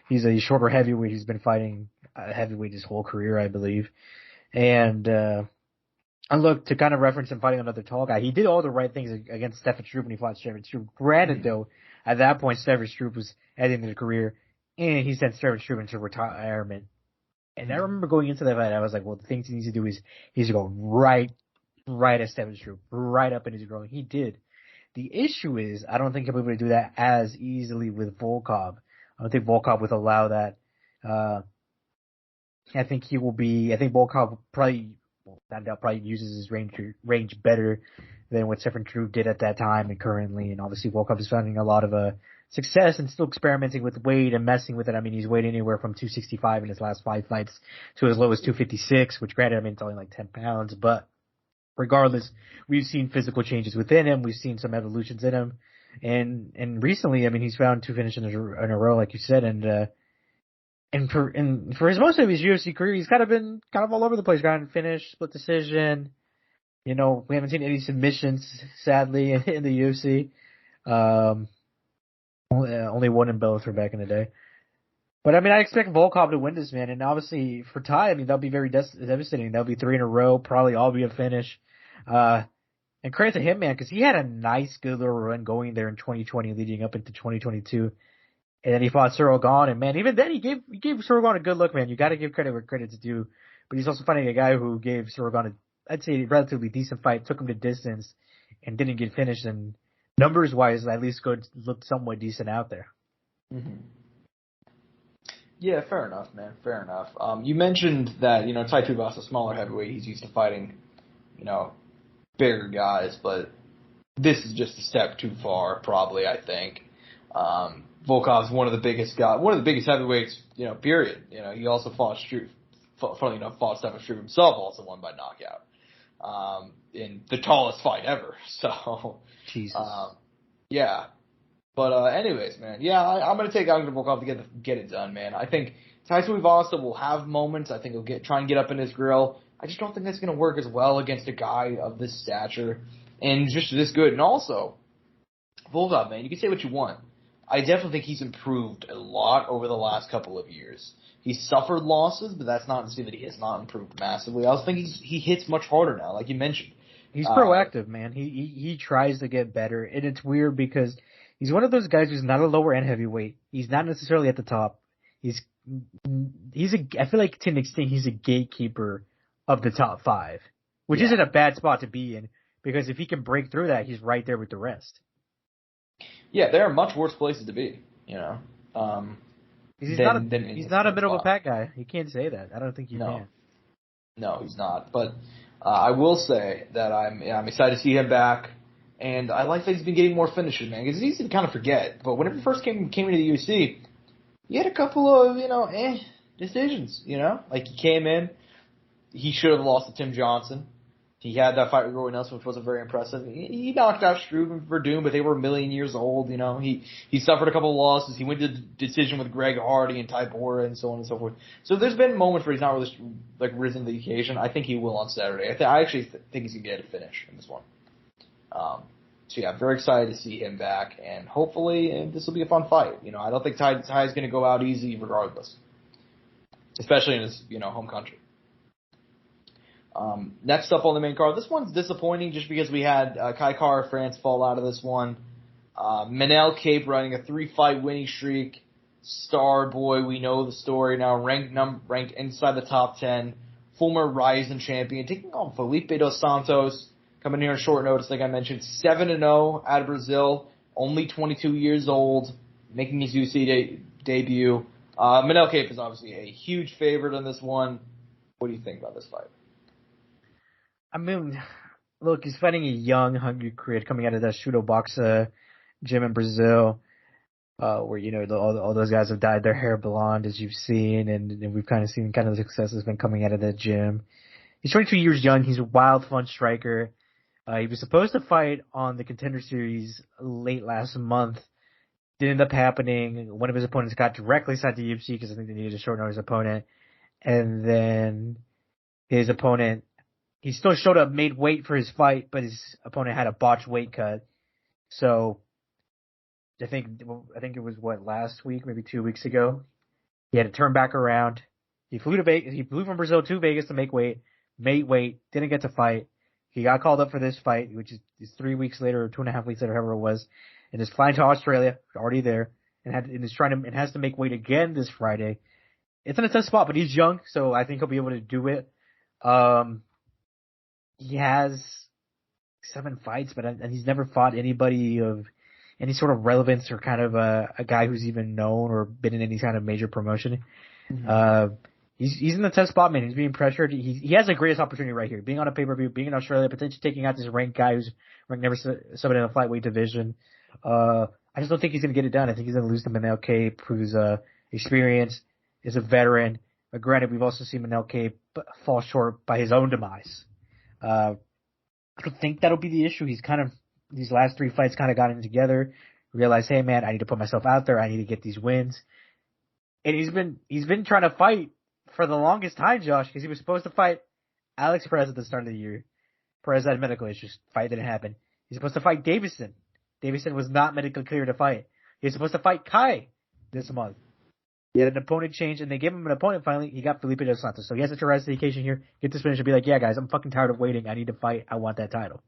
he's a shorter heavyweight. He's been fighting heavyweight his whole career, I believe. And look, to kind of reference him fighting another tall guy, he did all the right things against Stefan Struve when he fought Stefan Struve. Granted, though, at that point, Stefan Struve was at the end of his career, and he sent Stefan Struve into retirement. And I remember going into that fight, I was like, well, the things he needs to do is he needs to go right at Stefan Struve, right up in his grill. He did. The issue is, I don't think he'll be able to do that as easily with Volkov. I don't think Volkov would allow that. I think Volkov probably uses his range better than what Stefan Struve did at that time and currently. And obviously Volkov is finding a lot of success and still experimenting with weight and messing with it. I mean, he's weighed anywhere from 265 in his last 5 fights to as low as 256, which granted, I mean, it's only like 10 pounds, but regardless, we've seen physical changes within him. We've seen some evolutions in him. And recently, I mean, he's found 2 finishes in a row, like you said, and for his most of his UFC career, he's kind of all over the place. Got finish, split decision. We haven't seen any submissions, sadly, in the UFC. Only one in Bellator back in the day. But I mean, I expect Volkov to win this, man. And obviously for Tai, I mean, that'll be very devastating. That'll be 3 in a row, probably all be a finish. And credit to him, man, because he had a nice, good little run going there in 2020, leading up into 2022. And then he fought Ciryl Gane, and man, even then he gave Ciryl Gane a good look, man. You got to give credit where credit's due. But he's also fighting a guy who gave Ciryl Gane, I'd say, a relatively decent fight, took him to distance, and didn't get finished. And numbers wise, at least looked somewhat decent out there. Mm-hmm. Yeah, fair enough, man. Fair enough. You mentioned that, Tai Tuivasa, a smaller heavyweight, he's used to fighting, bigger guys, but this is just a step too far, probably, I think. Volkov's one of the biggest heavyweights, period. He also fought Stefan Struve himself, also won by knockout. In the tallest fight ever. So, Jesus. Yeah. But anyways, man, yeah, I'm gonna take Alexander Volkov to get it done, man. I think Tai Tuivasa will have moments. I think he'll try and get up in his grill. I just don't think that's gonna work as well against a guy of this stature and just this good. And also, Volkov, man, you can say what you want. I definitely think he's improved a lot over the last couple of years. He's suffered losses, but that's not to say that he has not improved massively. I also think he hits much harder now, like you mentioned. He's proactive, man. He tries to get better, and it's weird because he's one of those guys who's not a lower end heavyweight. He's not necessarily at the top. I feel like to an extent he's a gatekeeper of the top 5, which isn't a bad spot to be in because if he can break through that, he's right there with the rest. Yeah, there are much worse places to be, He's not a middle of a pack guy. You can't say that. I don't think you can. No, he's not. But I will say that I'm excited to see him back. And I like that he's been getting more finishes, man, because it's easy to kind of forget. But whenever he first came into the UFC, he had a couple of, decisions, Like, he came in, he should have lost to Tim Johnson. He had that fight with Roy Nelson, which wasn't very impressive. He knocked out Struve and Verdun, but they were a million years old, He suffered a couple of losses. He went to the decision with Greg Hardy and Tybura and so on and so forth. So there's been moments where he's not really, risen to the occasion. I think he will on Saturday. I actually think he's going to get a finish in this one. So yeah, I'm very excited to see him back, and hopefully this will be a fun fight. I don't think Ty is going to go out easy regardless, especially in his home country. Next up on the main card, this one's disappointing just because we had Kai Kara France fall out of this one. Manel Cape running a 3-fight winning streak. Star boy, we know the story now. Ranked inside the top 10. Former Ryzen champion, taking on Felipe dos Santos. Coming here on short notice, like I mentioned, 7-0 out of Brazil. Only 22 years old, making his UFC debut. Manel Cape is obviously a huge favorite in this one. What do you think about this fight? I mean, look, he's fighting a young, hungry kid coming out of that Shudo Boxa gym in Brazil, where, all those guys have dyed their hair blonde, as you've seen, and we've kind of seen the success that's been coming out of that gym. He's 22 years young. He's a wild, fun striker. He was supposed to fight on the Contender Series late last month. Didn't end up happening. One of his opponents got directly signed to UFC because I think they needed a short notice opponent. And then his opponent, he still showed up, made weight for his fight, but his opponent had a botched weight cut. So I think it was last week, maybe 2 weeks ago. He had to turn back around. He flew from Brazil to Vegas to make weight, made weight, didn't get to fight. He got called up for this fight, which is 3 weeks later or 2.5 weeks later, however it was, and is flying to Australia, already there, and has to make weight again this Friday. It's in a tough spot, but he's young, so I think he'll be able to do it. He has 7 fights, and he's never fought anybody of any sort of relevance or kind of a guy who's even known or been in any kind of major promotion. Mm-hmm. He's in the tough spot, man. He's being pressured. He has the greatest opportunity right here. Being on a pay-per-view, being in Australia, potentially taking out this ranked guy who's ranked number 7 in a flyweight division. I just don't think he's going to get it done. I think he's going to lose to Manel Cape, who's experienced, is a veteran. But granted, we've also seen Manel Cape fall short by his own demise. I don't think that'll be the issue. He's these last 3 fights kind of gotten together, realized, hey man, I need to put myself out there. I need to get these wins. And he's been trying to fight for the longest time, Josh, because he was supposed to fight Alex Perez at the start of the year. Perez had medical issues. Fight didn't happen. He's supposed to fight Davison. Davison was not medically cleared to fight. He was supposed to fight Kai this month. He had an opponent change, and they gave him an opponent finally. He got Felipe dos Santos. So he has to rise to the occasion here, get this finish, and be like, yeah, guys, I'm fucking tired of waiting. I need to fight. I want that title.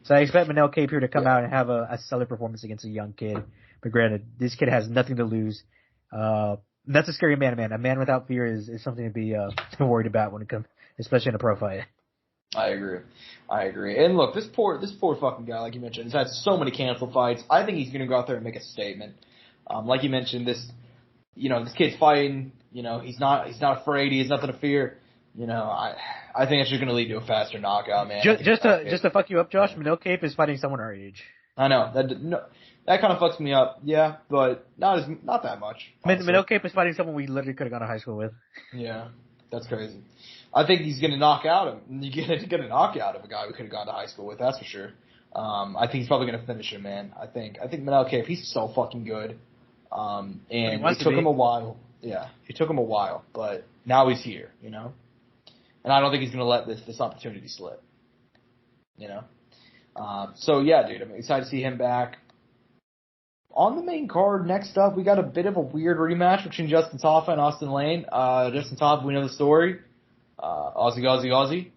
So I expect Manel Cape here to come out and have a stellar performance against a young kid. But granted, this kid has nothing to lose. That's a scary man. A man without fear is something to be worried about when it comes, especially in a pro fight. I agree. And look, this poor fucking guy, like you mentioned, has had so many canceled fights. I think he's gonna go out there and make a statement. Like you mentioned, this kid's fighting. He's not afraid. He has nothing to fear. I think it's just gonna lead to a faster knockout, man. Just to fuck you up, Josh, Manel Cape is fighting someone our age. I know that kind of fucks me up. Yeah, but not that much. Manel Cape is fighting someone we literally could have gone to high school with. Yeah, that's crazy. I think he's going to knock out him. You're going to knock out of a guy we could have gone to high school with, that's for sure. I think he's probably going to finish him, man. I think Manel Cape, he's so fucking good. And it took him a while. Yeah, it took him a while, but now he's here, And I don't think he's going to let this opportunity slip, So yeah, dude, I'm excited to see him back. On the main card, next up, we got a bit of a weird rematch between Justin Taffa and Austin Lane. Justin Taffa, we know the story. Aussie.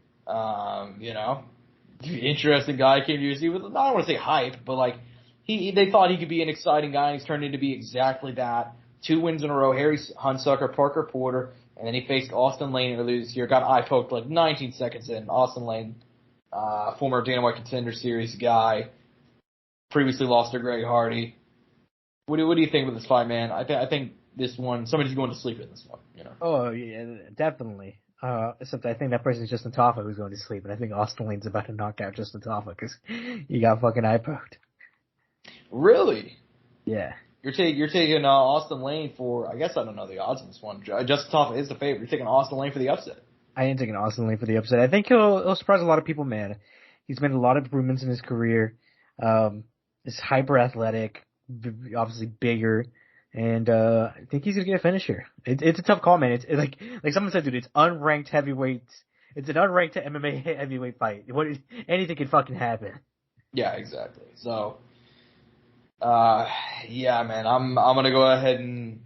Interesting guy, came to UFC with, I don't want to say hype, but they thought he could be an exciting guy, and he's turned into be exactly that. 2 wins in a row, Harry Hunsucker, Parker Porter, and then he faced Austin Lane earlier this year, got eye poked 19 seconds in. Austin Lane, former Dana White Contender Series guy, previously lost to Greg Hardy. What do you think of this fight, man? I think this one, somebody's going to sleep in this one, Oh, yeah, definitely. Except I think that person's Justin Taffa who's going to sleep, and I think Austin Lane's about to knock out Justin Taffa because he got fucking eye poked. Really? Yeah. You're taking Austin Lane for, I guess I don't know the odds in this one. Justin Taffa is the favorite. You're taking Austin Lane for the upset. I ain't taking Austin Lane for the upset. I think he'll surprise a lot of people, man. He's made a lot of improvements in his career. He's hyper athletic, obviously bigger. And I think he's gonna get a finish here. It's a tough call, man. It's like someone said, dude. It's unranked heavyweights. It's an unranked MMA heavyweight fight. Anything can fucking happen. Yeah, exactly. So, yeah, man. I'm gonna go ahead and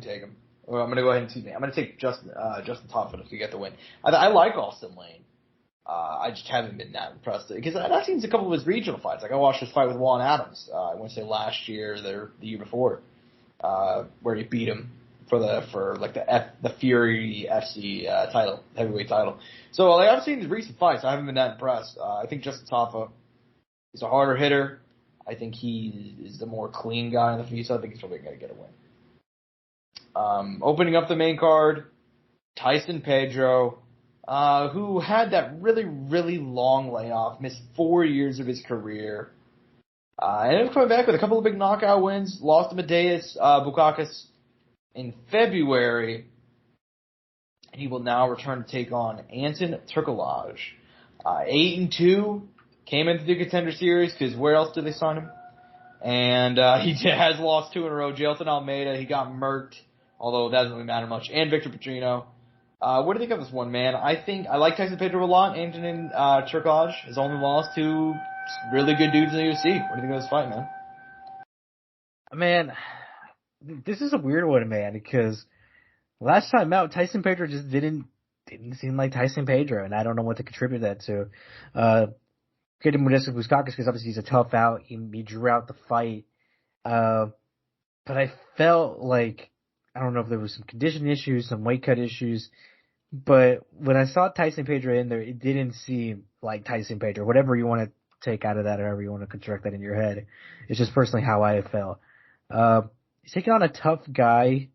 take him. Or I'm gonna take Justin Taffa to get the win. I like Austin Lane. I just haven't been that impressed because I've seen a couple of his regional fights. I watched his fight with Juan Adams. I want to say last year, or the year before. Where he beat him for the Fury FC title, heavyweight title. So I've seen his recent fights. I haven't been that impressed. I think Justin Taffa is a harder hitter. I think he is the more clean guy in the feet. So I think he's probably going to get a win. Opening up the main card, Tyson Pedro, who had that really, really long layoff, missed 4 years of his career. And then coming back with a couple of big knockout wins, lost to Mateusz Bukauskas in February, and he will now return to take on Anton Turkalaj. 8-2, came into the Contender Series because where else did they sign him? And he has lost 2 in a row. Jailton Almeida, he got murked, although that doesn't really matter much. And Victor Petrino. What do you think of this one, man? I like Tyson Pedro a lot. Anton Turkalaj has only lost to really good dudes in the UFC. What do you think of this fight, man? Man, this is a weird one, man, because last time out, Tyson Pedro just didn't seem like Tyson Pedro, and I don't know what to contribute that to. Good to Modestus Bukauskas because obviously he's a tough out. He drew out the fight. But I felt like, I don't know if there was some condition issues, some weight cut issues, but when I saw Tyson Pedro in there, it didn't seem like Tyson Pedro. Whatever you want to take out of that, or however you want to construct that in your head. It's just personally how I felt. He's taking on a tough guy,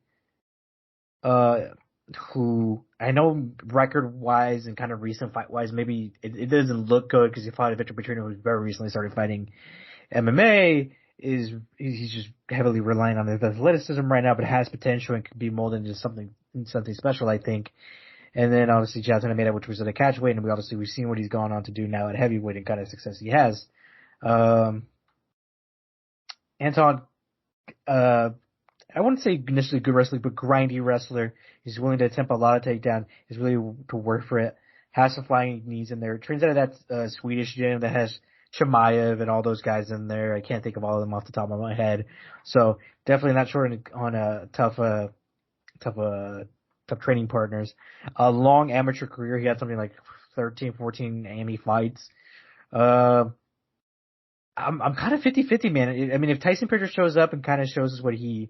who I know record-wise and kind of recent fight-wise, maybe it doesn't look good because he fought Victor Petrino, who very recently started fighting MMA. He's just heavily relying on his athleticism right now, but has potential and could be molded into something special, I think. And then obviously Jailton Almeida, which was at a catchweight, and we've seen what he's gone on to do now at heavyweight and kind of success he has. Anton, I wouldn't say initially good wrestler, but grindy wrestler. He's willing to attempt a lot of takedown. He's willing to work for it. Has some flying knees in there. Turns out that Swedish gym that has Chimaev and all those guys in there. I can't think of all of them off the top of my head. So definitely not short on a tough training partners. A long amateur career. He had something like 13, 14 AME fights. I'm kind of 50-50, man. I mean, if Tyson Pedro shows up and kind of shows us the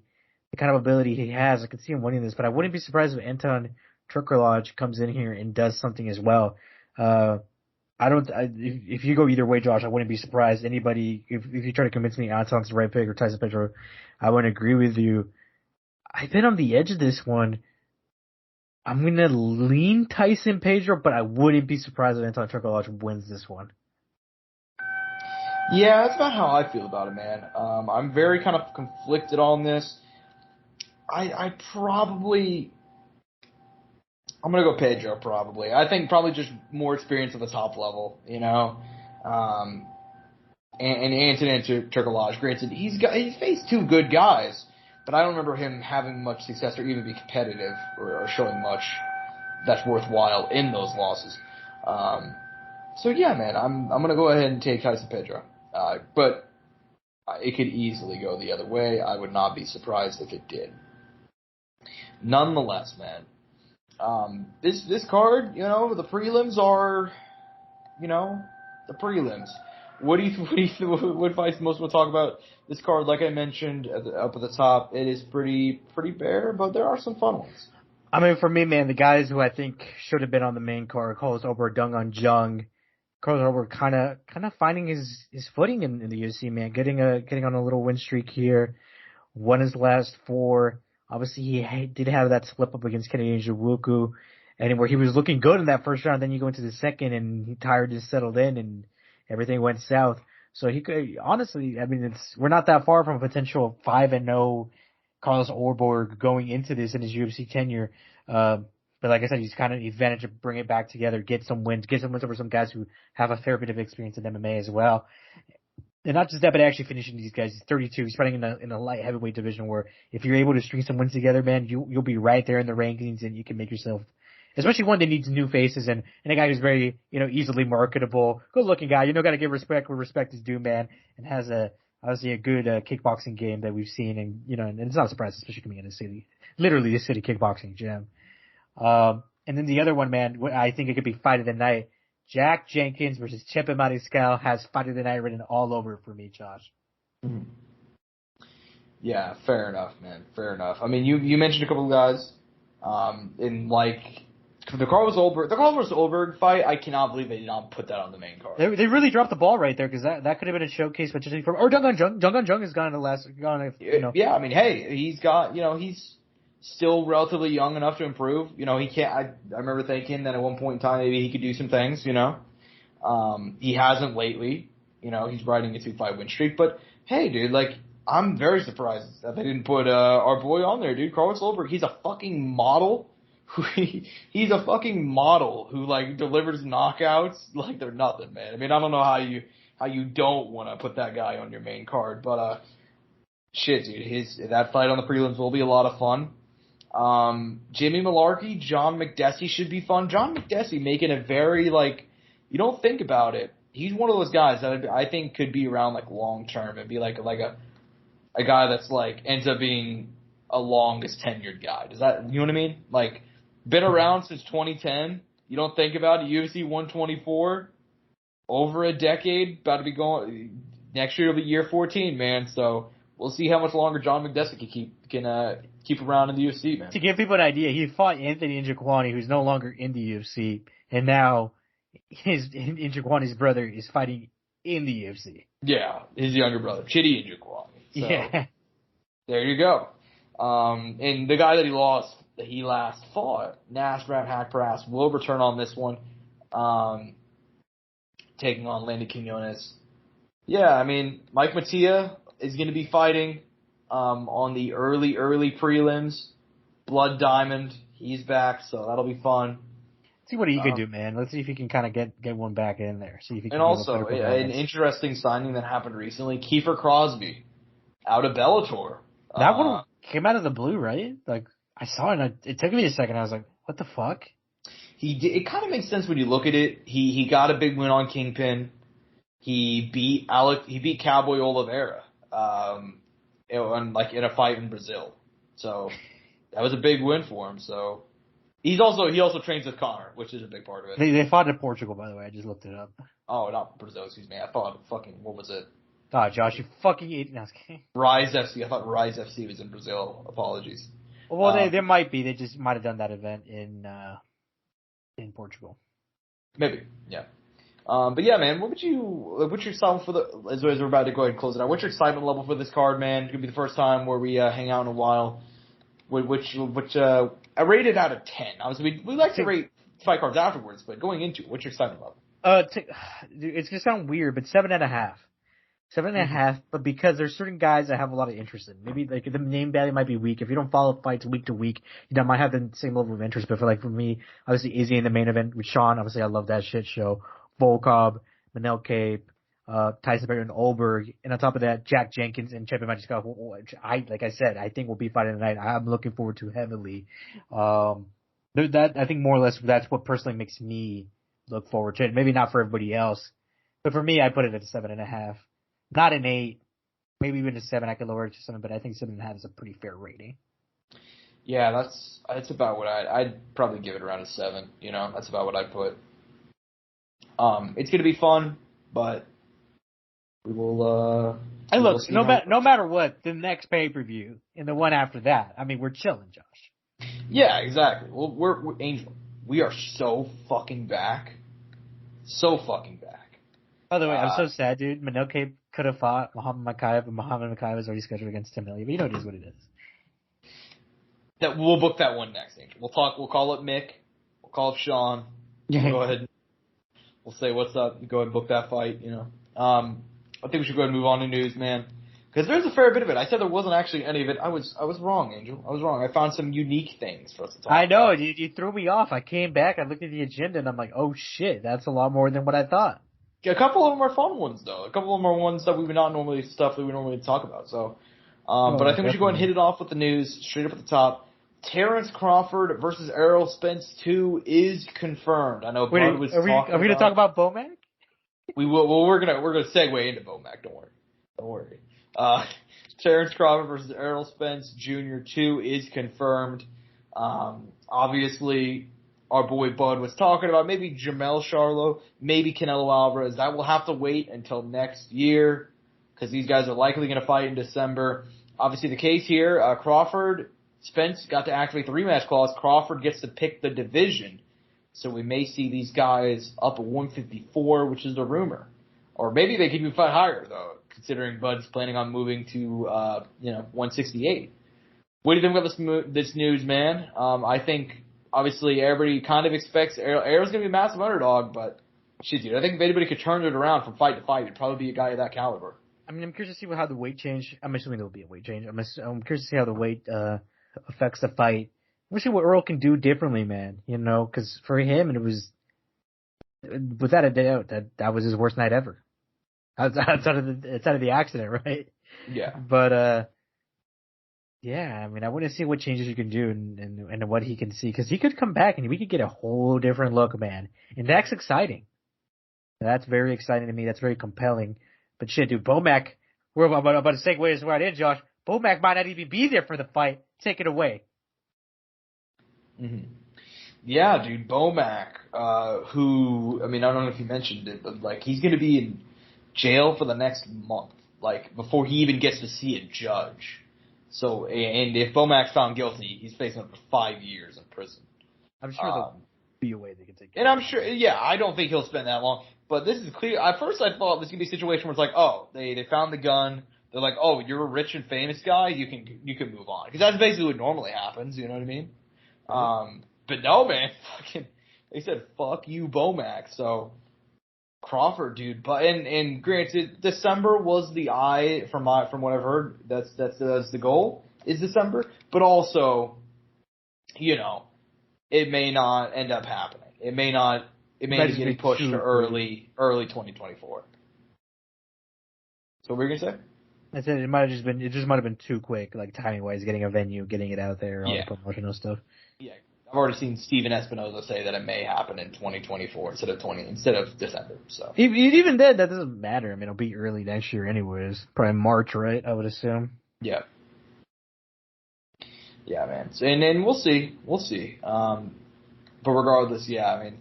kind of ability he has, I could see him winning this, but I wouldn't be surprised if Anton Turkalaj comes in here and does something as well. If you go either way, Josh, I wouldn't be surprised. Anybody, if you try to convince me Anton's the right pick or Tyson Pedro, I wouldn't agree with you. I've been on the edge of this one. I'm going to lean Tyson Pedro, but I wouldn't be surprised if Anton Turkalaj wins this one. Yeah, that's about how I feel about it, man. I'm very kind of conflicted on this. I'm gonna go Pedro probably. I think probably just more experience at the top level, you know. And Anton Turkalaj, granted, he's faced two good guys, but I don't remember him having much success or even be competitive or showing much that's worthwhile in those losses. So yeah, man, I'm gonna go ahead and take Tyson Pedro. But it could easily go the other way. I would not be surprised if it did. Nonetheless, man, this card, you know, the prelims are, you know, the prelims. What fights most will talk about this card? Like I mentioned up at the top, it is pretty bare, but there are some fun ones. I mean, for me, man, the guys who I think should have been on the main card, Carlos Ober, Dung on Jung. Carlos Ober kind of finding his footing in the UFC, man. Getting on a little win streak here. Won his last 4. Obviously, he did have that slip up against Kennedy Nzechukwu, and where he was looking good in that first round. Then you go into the second, and he just settled in, and everything went south. So he could honestly, I mean, we're not that far from a potential 5-0 Carlos Ober going into this in his UFC tenure. But like I said, he's kind of advantage to bring it back together, get some wins over some guys who have a fair bit of experience in MMA as well. And not just that, but actually finishing these guys. He's 32. He's fighting in a light heavyweight division where if you're able to string some wins together, man, you'll be right there in the rankings and you can make yourself, especially one that needs new faces and a guy who's very, you know, easily marketable, good looking guy. You know, got to give respect where respect is due, man, and has obviously a good kickboxing game that we've seen, and you know, and it's not a surprise, especially coming in a city, literally the city kickboxing gym. And then the other one, man, I think it could be fight of the night. Jack Jenkins versus Chepe Mariscal has fight of the night written all over it for me, Josh. Yeah, fair enough, man. Fair enough. I mean, you mentioned a couple of guys, in like the Carlos Oberg fight. I cannot believe they did not put that on the main card. They really dropped the ball right there because that could have been a showcase potentially for or Dung on Jung has gone you know. Yeah, I mean, hey, he's got, you know, he's still relatively young enough to improve. You know, he can't. I remember thinking that at one point in time maybe he could do some things. You know, he hasn't lately. You know, he's riding a 2-5 win streak. But hey, dude, like I'm very surprised that they didn't put our boy on there, dude. Carlos Oberg, he's a fucking model. He's a fucking model who like delivers knockouts like they're nothing, man. I mean, I don't know how you don't want to put that guy on your main card, but shit, dude, that fight on the prelims will be a lot of fun. Jimmy Malarkey, John McDessie should be fun. John McDessie making a very, like, you don't think about it. He's one of those guys that I think could be around, like, long term and be like a guy that's, like, ends up being a longest tenured guy. Does that, you know what I mean? Like, been around since 2010. You don't think about it. UFC 124, over a decade, about to be going, next year will be year 14, man. So, we'll see how much longer John McDessie can keep around in the UFC, man. To give people an idea, he fought Anthony Njokuani, who's no longer in the UFC, and now Njokuani's brother is fighting in the UFC. Yeah, his younger brother, Chidi Njokuani. So, yeah. There you go. And the guy that he last fought, Nasrat Hakparas, will return on this one, taking on Landy Quinones. Yeah, I mean, Mike Mattia is going to be fighting on the early prelims. Blood Diamond, he's back, so that'll be fun. See what he can do, man. Let's see if he can kind of get one back in there. See if he can. And also, an interesting signing that happened recently: Kiefer Crosby, out of Bellator. That one came out of the blue, right? Like I saw it, and it took me a second. I was like, "What the fuck?" It kind of makes sense when you look at it. He got a big win on Kingpin. He beat Cowboy Oliveira. In a fight in Brazil. So that was a big win for him. So he also trains with Connor, which is a big part of it. They fought in Portugal, by the way. I just looked it up. Oh, not Brazil, excuse me. I thought fucking, what was it? Oh, Josh, you fucking idiot. No, I was kidding. Rise FC. I thought Rise FC was in Brazil. Apologies. Well, they might be. They just might have done that event in Portugal. Maybe, yeah. But yeah, man, what's your excitement for as we're about to go ahead and close it out, what's your excitement level for this card, man? It's going to be the first time where we hang out in a while. I rated out of 10. Obviously, we like to rate fight cards afterwards, but going into it, what's your excitement level? Dude, it's going to sound weird, but 7.5. 7.5, but because there's certain guys I have a lot of interest in. Maybe like the name value might be weak. If you don't follow fights week to week, you might have the same level of interest. But for me, obviously Izzy in the main event with Sean, obviously I love that shit show. Volkov, Manel Cape, Tyson Berry and Olberg, and on top of that, Jack Jenkins and Chepin Magiscalco, which like I said, I think will be fighting tonight. I'm looking forward to heavily. That I think more or less that's what personally makes me look forward to it. Maybe not for everybody else, but for me, I put it at 7.5. Not an 8, maybe even a 7. I could lower it to 7, but I think 7.5 is a pretty fair rating. Yeah, that's about what I'd probably give it around a 7. You know, that's about what I'd put. It's gonna be fun, but we will. And look, no matter what, the next pay-per-view and the one after that, I mean, we're chilling, Josh. Yeah, exactly. Well, we're Angel. We are so fucking back. So fucking back. By the way, I'm so sad, dude. Manel Cape could have fought Muhammad Makayev, but Muhammad Makayev was already scheduled against Tim Elliott. But you know it is what it is. That we'll book that one next, Angel. We'll call up Mick. We'll call up Sean. We'll go ahead. We'll say what's up. Go ahead and book that fight. You know. I think we should go ahead and move on to news, man. Because there's a fair bit of it. I said there wasn't actually any of it. I was wrong, Angel. I was wrong. I found some unique things for us to talk about. I know. You threw me off. I came back. I looked at the agenda, and I'm like, oh, shit. That's a lot more than what I thought. A couple of them are fun ones, though. A couple of them are ones that we would not normally talk about. So, but I think we should go ahead and hit it off with the news straight up at the top. Terrence Crawford versus Errol Spence 2 is confirmed. I know Bud was talking about. Are we going to talk about Bomac? We will. Well, we're gonna segue into Bomac. Don't worry. Terrence Crawford versus Errol Spence Jr. 2 is confirmed. Obviously, our boy Bud was talking about maybe Jamel Charlo, maybe Canelo Alvarez. That will have to wait until next year because these guys are likely going to fight in December. Obviously, the case here, Crawford, Spence got to activate the rematch clause. Crawford gets to pick the division. So we may see these guys up at 154, which is the rumor. Or maybe they could even fight higher, though, considering Bud's planning on moving to 168. What do you think about this news, man? I think, obviously, everybody kind of expects Errol's going to be a massive underdog, but shit, dude, I think if anybody could turn it around from fight to fight, it'd probably be a guy of that caliber. I mean, I'm curious to see how the weight change. I'm assuming there'll be a weight change. I'm curious to see how the weight affects the fight. We'll see what Earl can do differently, man. You know, because for him, it was without a doubt that was his worst night ever. Outside of the accident, right? Yeah. But yeah, I mean, I want to see what changes you can do and what he can see, because he could come back and we could get a whole different look, man. And that's exciting. That's very exciting to me. That's very compelling. But shit, dude, Bomac, we're about to segue this right in, Josh. Bomac might not even be there for the fight. Take it away. Mm-hmm. Yeah, dude, Bomac, who, I mean, I don't know if you mentioned it, but, like, he's going to be in jail for the next month, like, before he even gets to see a judge. So, and if Bomac's found guilty, he's facing up to 5 years in prison. I'm sure there'll be a way they can take it. And I'm sure, yeah, I don't think he'll spend that long, but this is clear. At first I thought this could be a situation where it's like, oh, they found the gun. They're like, oh, you're a rich and famous guy, you can move on. Because that's basically what normally happens, you know what I mean? But no, man, they said, fuck you, Bomac. So, Crawford, dude, but, and granted, December was the from what I've heard, that's the goal, is December, but also, you know, it may not end up happening. It may end up getting pushed to early 2024. So what were you gonna say? I said it might have been too quick, like timing wise, getting a venue, getting it out there, all the promotional stuff. Yeah, I've already seen Steven Espinoza say that it may happen in 2024 instead of December. So even then, that doesn't matter. I mean, it'll be early next year, anyways. Probably March, right? I would assume. Yeah. Yeah, man. So, and we'll see. But regardless, yeah, I mean,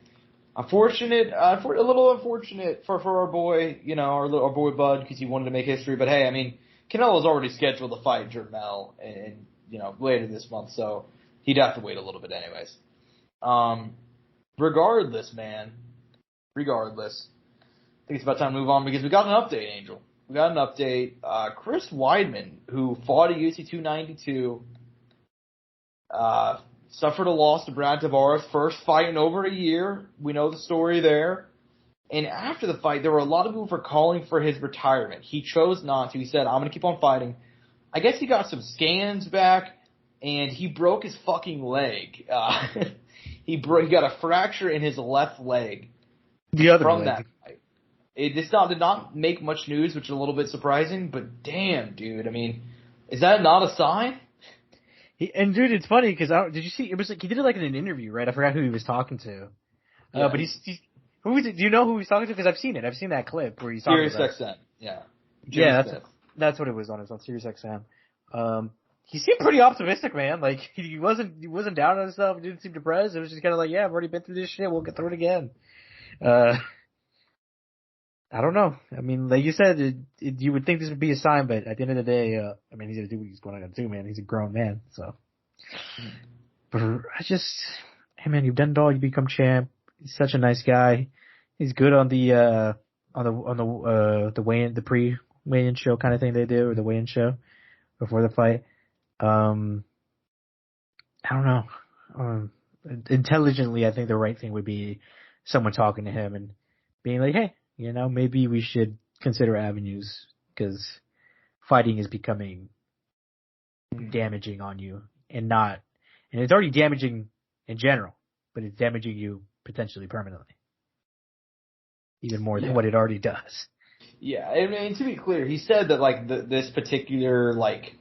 a little unfortunate for our boy, our boy Bud, because he wanted to make history. But hey, I mean, Canelo's already scheduled to fight Jermell and later this month, so he'd have to wait a little bit anyways. Regardless, man. I think it's about time to move on because we got an update, Angel. We got an update. Chris Weidman, who fought at UFC 292, suffered a loss to Brad Tavares, first fight in over a year. We know the story there. And after the fight, there were a lot of people for calling for his retirement. He chose not to. He said, I'm going to keep on fighting. I guess he got some scans back, and he broke his fucking leg. He got a fracture in his left leg. The other from leg. That fight. It did not make much news, which is a little bit surprising, but damn, dude. I mean, is that not a sign? Dude, it's funny because did you see? It was like he did it like in an interview, right? I forgot who he was talking to. Yeah. But he's who was it? Do you know who he's talking to? Because I've seen it. I've seen that clip where he's talking Sirius about. XM. Yeah. Yeah, that's what it was on. It was on Sirius XM. He seemed pretty optimistic, man. Like he wasn't down on himself. He didn't seem depressed. It was just kind of like, yeah, I've already been through this shit. We'll get through it again. I don't know. I mean, like you said, you would think this would be a sign, but at the end of the day, I mean, he's gonna do what he's going to do, man. He's a grown man, so. But hey man, you've done it all. You become champ. He's such a nice guy. He's good on the weigh-in, the pre-weigh-in show kind of thing they do, or the weigh-in show before the fight. I don't know. Intelligently, I think the right thing would be someone talking to him and being like, hey, maybe we should consider avenues because fighting is becoming damaging on you and it's already damaging in general, but it's damaging you potentially permanently. Even more than what it already does. Yeah, I mean, to be clear, he said that, like, this particular, like,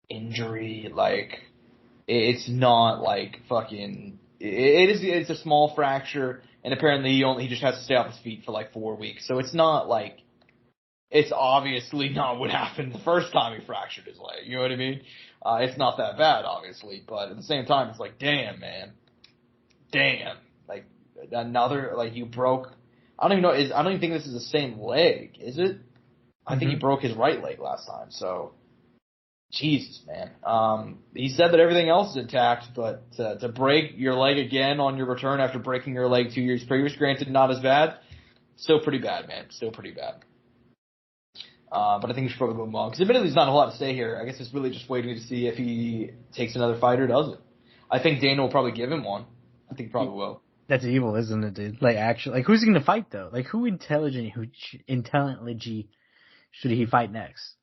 injury, like, it's not, like, fucking, it's a small fracture, and apparently he just has to stay off his feet for, like, 4 weeks, so it's not, like, it's obviously not what happened the first time he fractured his leg, you know what I mean? It's not that bad, obviously, but at the same time, it's like, damn, man. Damn. Like, another, like, you broke, I don't even think this is the same leg, is it? I think he broke his right leg last time, so Jesus, man. He said that everything else is intact, but to break your leg again on your return after breaking your leg 2 years previous, granted not as bad, still pretty bad, man. Still pretty bad. But I think we should probably move on, because admittedly there's not a whole lot to say here. I guess it's really just waiting to see if he takes another fight or doesn't. I think Dana will probably give him one. I think he probably will. That's evil, isn't it, dude? Like, actually, like, who's he gonna fight, though? Like, who intelligently should he fight next?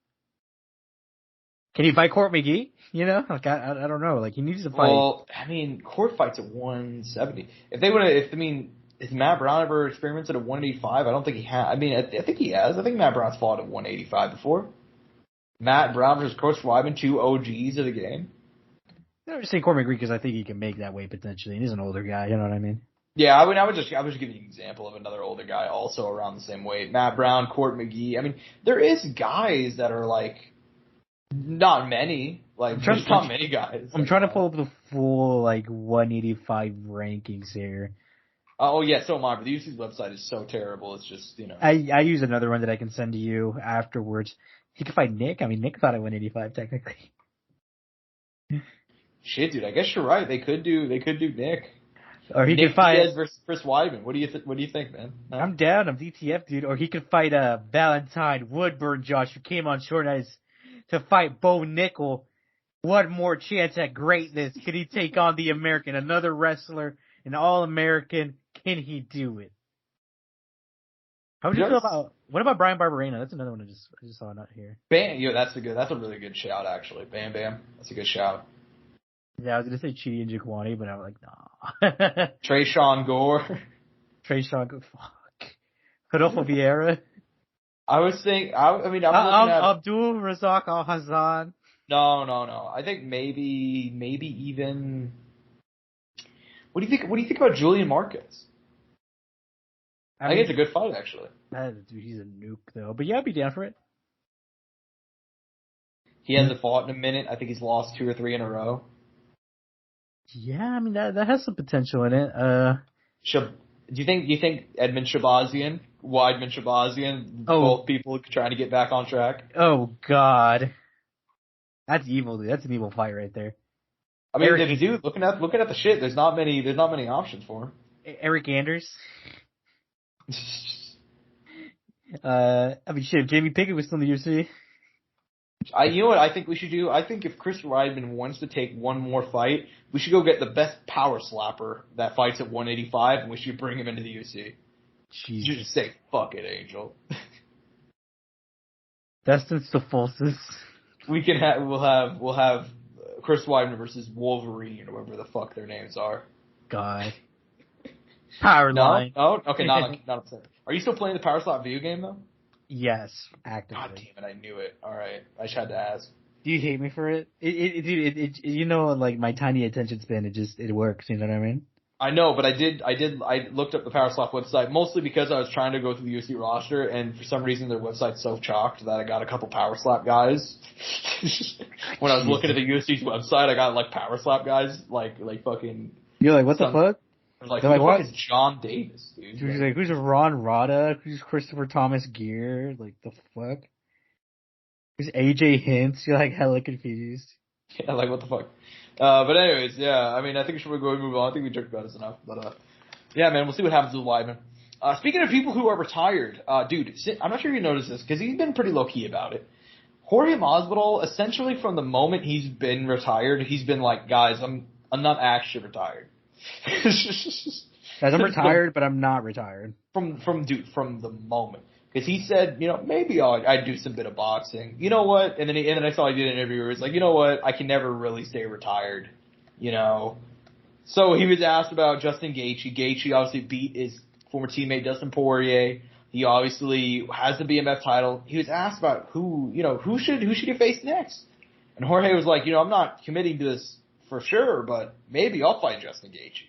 Can he fight Court McGee? Like, I don't know. Like, he needs to fight. Well, I mean, Court fights at 170. If Matt Brown ever experiments at a 185, I don't think he has. I mean, I think he has. I think Matt Brown's fought at 185 before. Matt Brown versus Chris Weidman, 2 OGs of the game. I'm just saying Court McGee because I think he can make that weight potentially. And he's an older guy, you know what I mean? Yeah, I was just giving you an example of another older guy also around the same weight. Matt Brown, Court McGee. I mean, there is guys that are like, not many. Like, there's not many guys. I'm trying to pull up the full, like, 185 rankings here. Oh, yeah, so am I, but the UFC's website is so terrible, it's just, I use another one that I can send to you afterwards. He could fight Nick. I mean, Nick fought at 185, technically. Shit, dude, I guess you're right. They could do Nick. Or he Nick could fight Diaz versus Chris Weidman. What do you think, man? Huh? I'm down. I'm DTF, dude. Or he could fight Valentine Woodburn, Josh, who came on short notice to fight Bo Nickel. What more chance at greatness could he take on the American? Another wrestler, an All-American. Can he do it? How would you feel about, what about Brian Barberena? That's another one I just saw not here. Bam, that's a really good shout, actually. Bam Bam. That's a good shout. Yeah, I was going to say Chidi and Jaquani, but I'm like, nah. Trayshawn Gore. Trayshawn Gore, fuck. Rodolfo Vieira. I'm looking at Abdul Razak Al Hassan. No. I think maybe even. What do you think about Julian Marquez? I think it's a good fight, actually. Dude, he's a nuke, though. But yeah, I'd be down for it. He hasn't fought in a minute. I think he's lost 2 or 3 in a row. Yeah, I mean that has some potential in it. Do you think Edmund Shabazian, Weidman Shabazian, both people trying to get back on track? Oh God, that's evil, dude. That's an evil fight right there. I mean, dude, looking at the shit, there's not many options for him. Eric Anders. I mean, shit, if Jamie Pickett was still in the UFC. You know what I think we should do? I think if Chris Weidman wants to take one more fight, we should go get the best power slapper that fights at 185, and we should bring him into the UFC. Jesus. Just say, fuck it, Angel. Destin's the falsest. We'll have Chris Weidman versus Wolverine, or whatever the fuck their names are. God. Powerline. No? Okay, not upset. Are you still playing the Power Slap video game, though? Yes, actively. God damn it, I knew it. Alright, I just had to ask. Do you hate me for it? It you know, like, my tiny attention span, it works, you know what I mean? I know, but I looked up the Power Slap website, mostly because I was trying to go through the UFC roster, and for some reason their website's so chalked that I got a couple Power Slap guys. When I was looking at the UFC's website, I got, like, Power Slap guys, like fucking... You're like, what the fuck? Like, who the fuck is John Davis, dude? He's like, who's Ron Rada? Who's Christopher Thomas Gear? Like, the fuck? Who's AJ Hints? You're like hella confused. Yeah, like, what the fuck? But anyways, yeah, I mean, I think we should go and move on. I think we joked about this enough. But, yeah, man, we'll see what happens with Weidman. Speaking of people who are retired, dude, I'm not sure if you noticed this, because he's been pretty low-key about it. Jorge Masvidal, essentially from the moment he's been retired, he's been like, guys, I'm not actually retired. Guys, I'm retired, but I'm not retired. From the moment. Because he said, you know, maybe I'd do some bit of boxing. You know what? And then I saw he did an interview where he was like, you know what? I can never really stay retired. You know? So he was asked about Justin Gaethje. Gaethje obviously beat his former teammate Dustin Poirier. He obviously has the BMF title. He was asked about who should he face next? And Jorge was like, you know, I'm not committing to this for sure, but maybe I'll fight Justin Gaethje.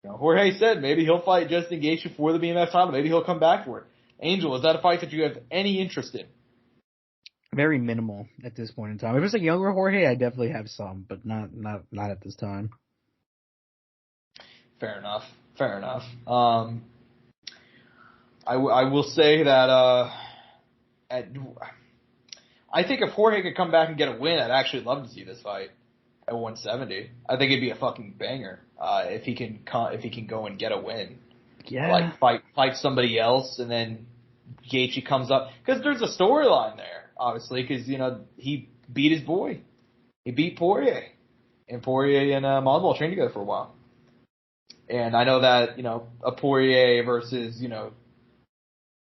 You know, Jorge said maybe he'll fight Justin Gaethje for the BMF title. Maybe he'll come back for it. Angel, is that a fight that you have any interest in? Very minimal at this point in time. If it's a younger Jorge, I definitely have some, but not at this time. Fair enough. I will say that I think if Jorge could come back and get a win, I'd actually love to see this fight at 170. I think it'd be a fucking banger if he can go and get a win. Yeah. Like fight somebody else, and then Gaethje comes up, because there's a storyline there, obviously, because you know he beat his boy, he beat Poirier, and Poirier and Masvidal trained together for a while, and I know that you know a Poirier versus you know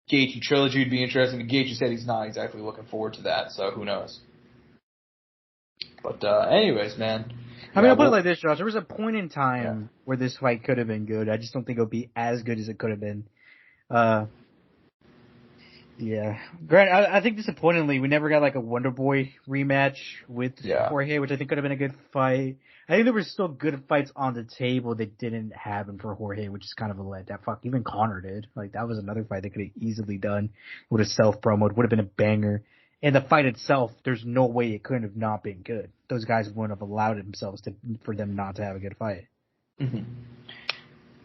Gaethje trilogy would be interesting. Gaethje said he's not exactly looking forward to that, so who knows. But anyways, man. I mean, I'll put it like this, Josh. There was a point in time where this fight could have been good. I just don't think it would be as good as it could have been. Yeah. Grant, I think disappointingly, we never got like a Wonder Boy rematch with Jorge, which I think could have been a good fight. I think there were still good fights on the table that didn't happen for Jorge, which is kind of a letdown. Fuck, even Conor did. Like, that was another fight they could have easily done. Would have self-promoted, would have been a banger. And the fight itself, there's no way it couldn't have not been good. Those guys wouldn't have allowed themselves for them not to have a good fight. Mm-hmm.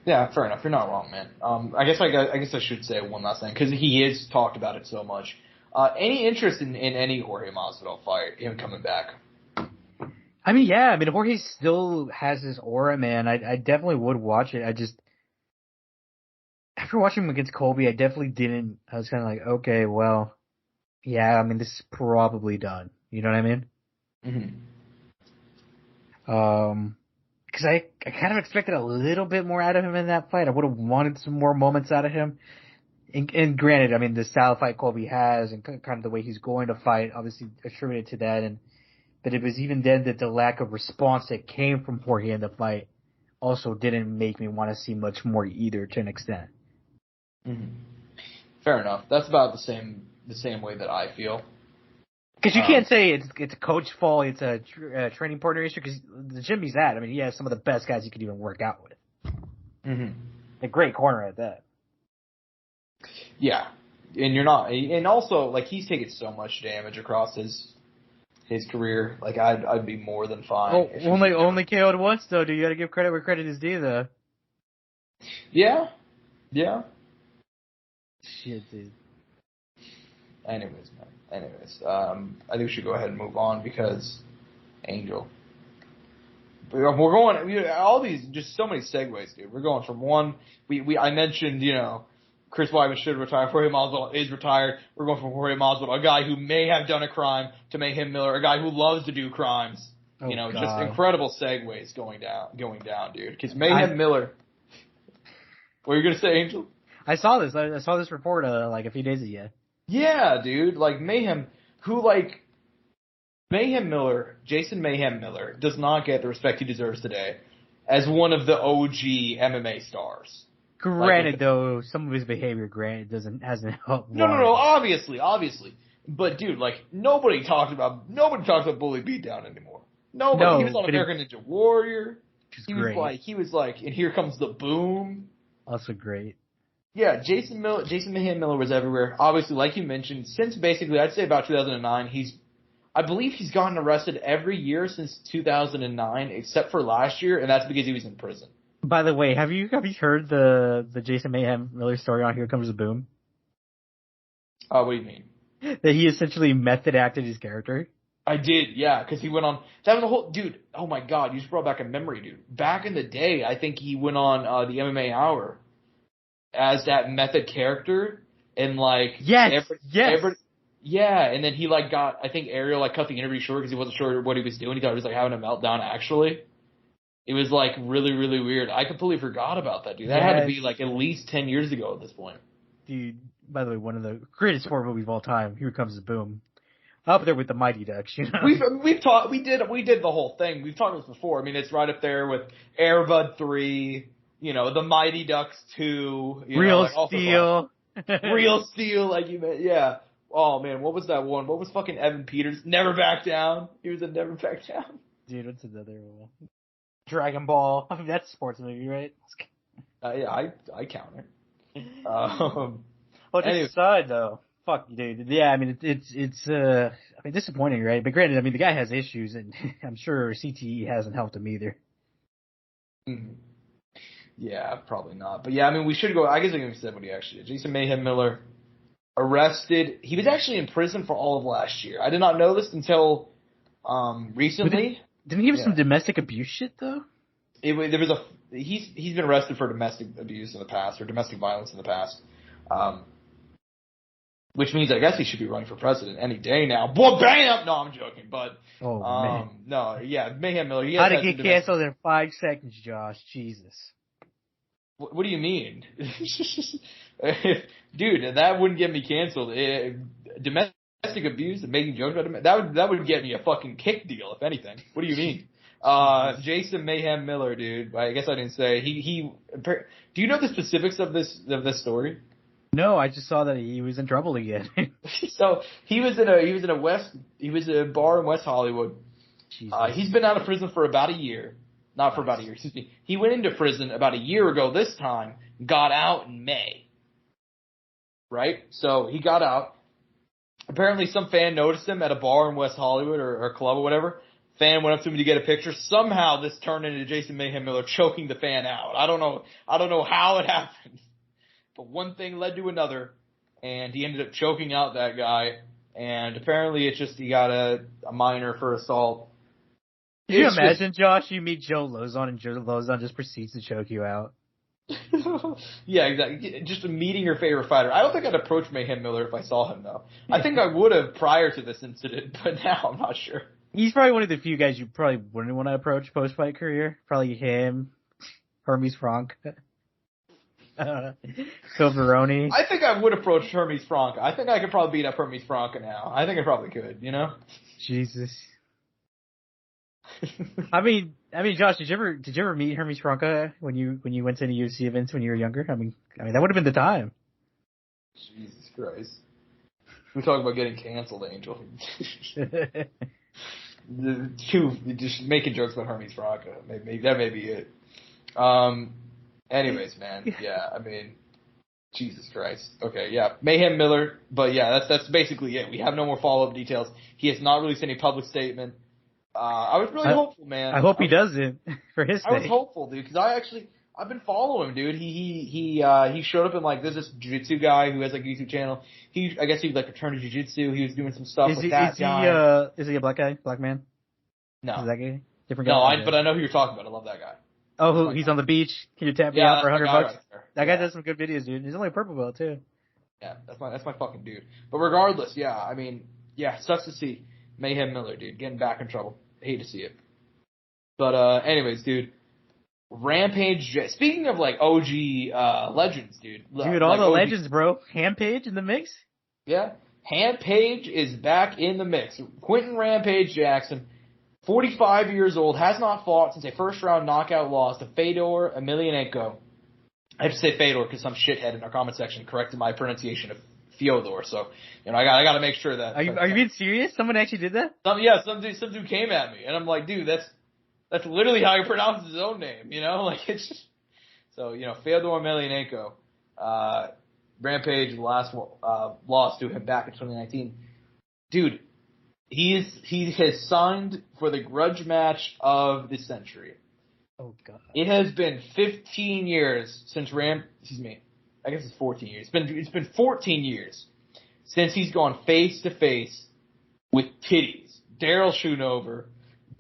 Yeah, fair enough. You're not wrong, man. I guess I should say one last thing, because he has talked about it so much. Any interest in any Jorge Masvidal fight, him coming back? I mean, yeah. I mean, Jorge still has his aura, man. I definitely would watch it. I just, after watching him against Colby, I definitely didn't. I was kind of like, okay, well, yeah, I mean, this is probably done. You know what I mean? Mm-hmm. Because I kind of expected a little bit more out of him in that fight. I would have wanted some more moments out of him. And granted, I mean, the style of fight Colby has and kind of the way he's going to fight obviously attributed to that. But it was even then that the lack of response that came from Jorge in the fight also didn't make me want to see much more either, to an extent. Mm-hmm. Fair enough. That's about the same way that I feel. Because you can't say it's a coach fault, it's a training partner issue, because the gym he's at, I mean, he has some of the best guys you could even work out with. Mm-hmm. A great corner at that. Yeah. And you're not, and also, like, he's taken so much damage across his his career. Like, I'd be more than fine. Oh, only KO'd once though. Do you got to give credit where credit is due though? Yeah. Shit, dude. Anyways, man. I think we should go ahead and move on because Angel. We're going, all these, just so many segues, dude. We're going from one, I mentioned, Chris Weidman should retire. Jorge Masvidal is retired. We're going from Jorge Masvidal, a guy who may have done a crime, to Mayhem Miller, a guy who loves to do crimes. God. Just incredible segues going down, dude. Because Mayhem Miller. What are you going to say, Angel? I saw this report, like a few days ago. Yeah, dude. Like, Mayhem Miller, Jason Mayhem Miller, does not get the respect he deserves today as one of the OG MMA stars. Granted, though, some of his behavior, hasn't helped. No, obviously. But, dude, like, nobody talks about Bully Beatdown anymore. Nobody. No, he was on American Ninja Warrior. He was like, and Here Comes the Boom. Also great. Yeah, Jason Mayhem Miller was everywhere. Obviously, like you mentioned, since basically, I'd say about 2009, I believe he's gotten arrested every year since 2009, except for last year, and that's because he was in prison. By the way, have you heard the Jason Mayhem Miller story on Here Comes the Boom? What do you mean? That he essentially method acted his character? I did, yeah, because he went on, that was the whole, dude, oh my god, you just brought back a memory, dude. Back in the day, I think he went on the MMA Hour as that method character, and like, yes. Yeah, and then he got, I think Ariel cut the interview short because he wasn't sure what he was doing. He thought he was having a meltdown actually. It was really, really weird. I completely forgot about that, dude. That had to be at least 10 years ago at this point. Dude, by the way, one of the greatest horror movies of all time, Here Comes the Boom. Up there with the Mighty Ducks, we did the whole thing. We've talked about this before. I mean, it's right up there with Air Bud 3, the Mighty Ducks 2. Real Steel. Real Steel, like you meant, yeah. Oh man, what was that one? What was fucking Evan Peters? Never Back Down. He was in Never Back Down. Dude, what's another one? Dragon Ball. I mean, that's a sports movie, right? Yeah, I count it. Well, just aside though. Fuck, dude. Yeah, I mean, it's disappointing, right? But granted, I mean, the guy has issues, and I'm sure CTE hasn't helped him either. Mm-hmm. Yeah, probably not. But yeah, I mean, we should go. I guess I can say what he actually did. Jason Mayhem Miller. Arrested. He was actually in prison for all of last year. I did not know this until recently. Didn't he have some domestic abuse shit though? He's been arrested for domestic abuse in the past or domestic violence in the past, which means I guess he should be running for president any day now. Boy, bam! No, I'm joking, but man. no, yeah, Mayhem Miller. How to get canceled in 5 seconds, Josh? Jesus. What do you mean? Dude, that wouldn't get me canceled. Domestic abuse and making jokes about it, that would get me a fucking kick deal, if anything. What do you mean? Jason Mayhem Miller, dude. I guess I didn't say. Do you know the specifics of this story? No, I just saw that he was in trouble again. So he was in a bar in West Hollywood. He's been out of prison for about a year. Not for about a year, excuse me. He went into prison about a year ago this time, got out in May. Right? So he got out. Apparently some fan noticed him at a bar in West Hollywood or a club or whatever. Fan went up to him to get a picture. Somehow this turned into Jason Mayhem Miller choking the fan out. I don't know how it happened. But one thing led to another, and he ended up choking out that guy. And apparently he got a minor for assault. Can you imagine, Josh, you meet Joe Lozon and Joe Lozon just proceeds to choke you out? Yeah, exactly. Just meeting your favorite fighter. I don't think I'd approach Mayhem Miller if I saw him, though. I think I would have prior to this incident, but now I'm not sure. He's probably one of the few guys you probably wouldn't want to approach post-fight career. Probably him, Hermes Frank, Phil Veroni. I think I would approach Hermes Frank. I think I could probably beat up Hermes Frank now. I think I probably could, Jesus. I mean, Josh, did you ever meet Hermes Franca when you went to any UFC events when you were younger? I mean, that would have been the time. Jesus Christ. We talk about getting canceled, Angel. Just making jokes about Hermes Franca. Maybe that may be it. Anyways, man, yeah, I mean, Jesus Christ. Okay, yeah. Mayhem Miller, but yeah, that's basically it. We have no more follow-up details. He has not released any public statement. I was really hopeful, man. I hope he doesn't for his sake. I was hopeful, dude, because I've been following him, dude. He showed up in there's this jiu-jitsu guy who has like a YouTube channel. I guess he like returned to jiu-jitsu. He was doing some stuff with that guy. Is he a black guy? Black man? No. Is that guy? Different guy? No, but I know who you're talking about. I love that guy. Oh, he's on the beach. Can you tap me out for $100? Right there. That guy does some good videos, dude. He's only a purple belt too. Yeah, that's my fucking dude. But regardless, yeah, I mean, yeah, sucks to see Mayhem Miller, dude, getting back in trouble. Hate to see it. But anyways, dude, Rampage. Speaking of like OG legends, dude. Dude, all the legends, bro. Rampage in the mix. Yeah, Rampage is back in the mix. Quentin Rampage Jackson, 45 years old, has not fought since a first-round knockout loss to Fedor Emelianenko. I have to say Fedor because some shithead in our comment section corrected my pronunciation of Fyodor. So, I got to make sure that. Are you being serious? Someone actually did that? Some dude came at me, and I'm like, dude, that's literally how he pronounces his own name. Like it's just. So Fedor Emelianenko, Rampage, the last loss to him back in 2019. Dude, he has signed for the grudge match of the century. Oh God! It has been 15 years since I guess it's 14 years. It's been 14 years since he's gone face to face with titties. Daryl Schoonover.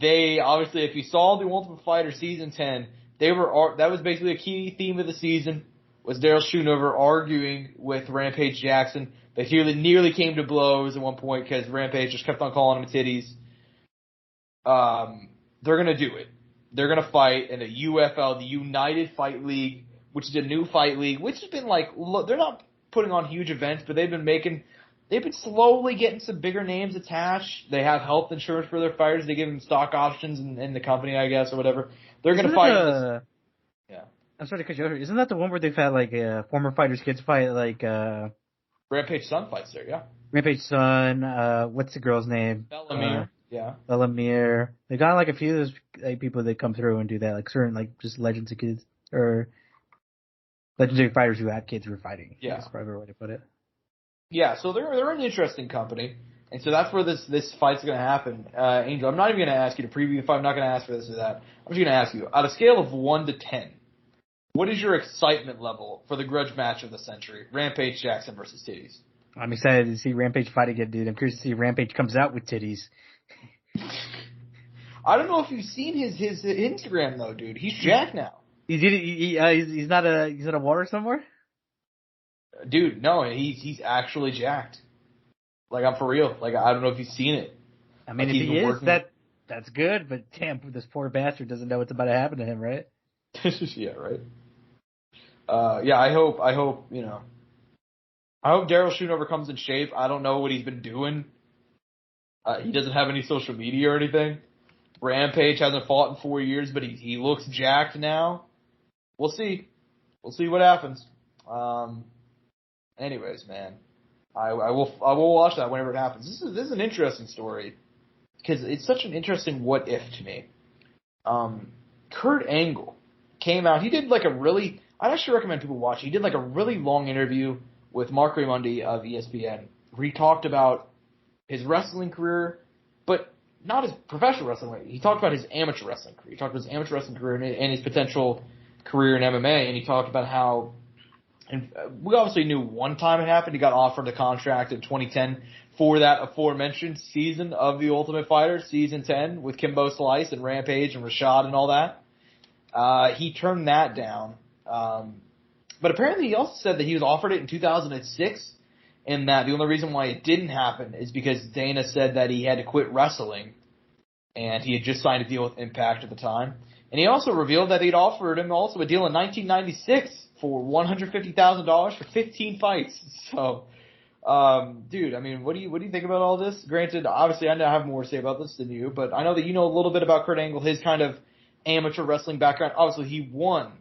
They obviously, if you saw the Ultimate Fighter season 10, that was basically a key theme of the season. Was Daryl Schoonover arguing with Rampage Jackson? They nearly came to blows at one point because Rampage just kept on calling him titties. They're gonna do it. They're gonna fight in the UFL, the United Fight League, which is a new fight league, which has been they're not putting on huge events, but they've been slowly getting some bigger names attached. They have health insurance for their fighters. They give them stock options in the company, I guess, or whatever. They're gonna fight. Yeah. I'm sorry to cut you off. Isn't that the one where they've had former fighters' kids fight Rampage Son fights there, yeah. Rampage Son, what's the girl's name? Bellamere. Yeah. Bellamere. They got a few of those people that come through and do that, certain just legends of kids or legendary fighters who have kids who are fighting. Yeah. That's probably the way to put it. Yeah, so they're an interesting company. And so that's where this fight's gonna happen. Angel, I'm not even gonna ask you to preview the fight, I'm not gonna ask for this or that. I'm just gonna ask you, on a scale of 1 to 10, what is your excitement level for the grudge match of the century? Rampage Jackson versus titties. I'm excited to see Rampage fight again, dude. I'm curious to see if Rampage comes out with titties. I don't know if you've seen his Instagram though, dude. He's jacked now. He's not a water somewhere? Dude, no, he's actually jacked. I'm for real. I don't know if you've seen it. I mean, if he is, that's good, but damn, this poor bastard doesn't know what's about to happen to him, right? Yeah, right. Yeah, I hope I hope Daryl Schoonover comes in shape. I don't know what he's been doing. He doesn't have any social media or anything. Rampage hasn't fought in 4 years, but he looks jacked now. We'll see. We'll see what happens. Anyways, man, I will watch that whenever it happens. This is an interesting story because it's such an interesting what if to me. Kurt Angle came out. He did I'd actually recommend people watch. He did a really long interview with Mark Raimondi of ESPN where he talked about his wrestling career, but not his professional wrestling. He talked about his amateur wrestling career. He talked about his amateur wrestling career and his potential career in MMA, and he talked about how, and we obviously knew one time it happened. He got offered a contract in 2010 for that aforementioned season of The Ultimate Fighter, season 10, with Kimbo Slice and Rampage and Rashad and all that. He turned that down. But apparently he also said that he was offered it in 2006, and that the only reason why it didn't happen is because Dana said that he had to quit wrestling, and he had just signed a deal with Impact at the time. And he also revealed that they'd offered him also a deal in 1996 for $150,000 for 15 fights. So, dude, I mean, what do you think about all this? Granted, obviously I have more to say about this than you, but I know that you know a little bit about Kurt Angle, his kind of amateur wrestling background. Obviously he won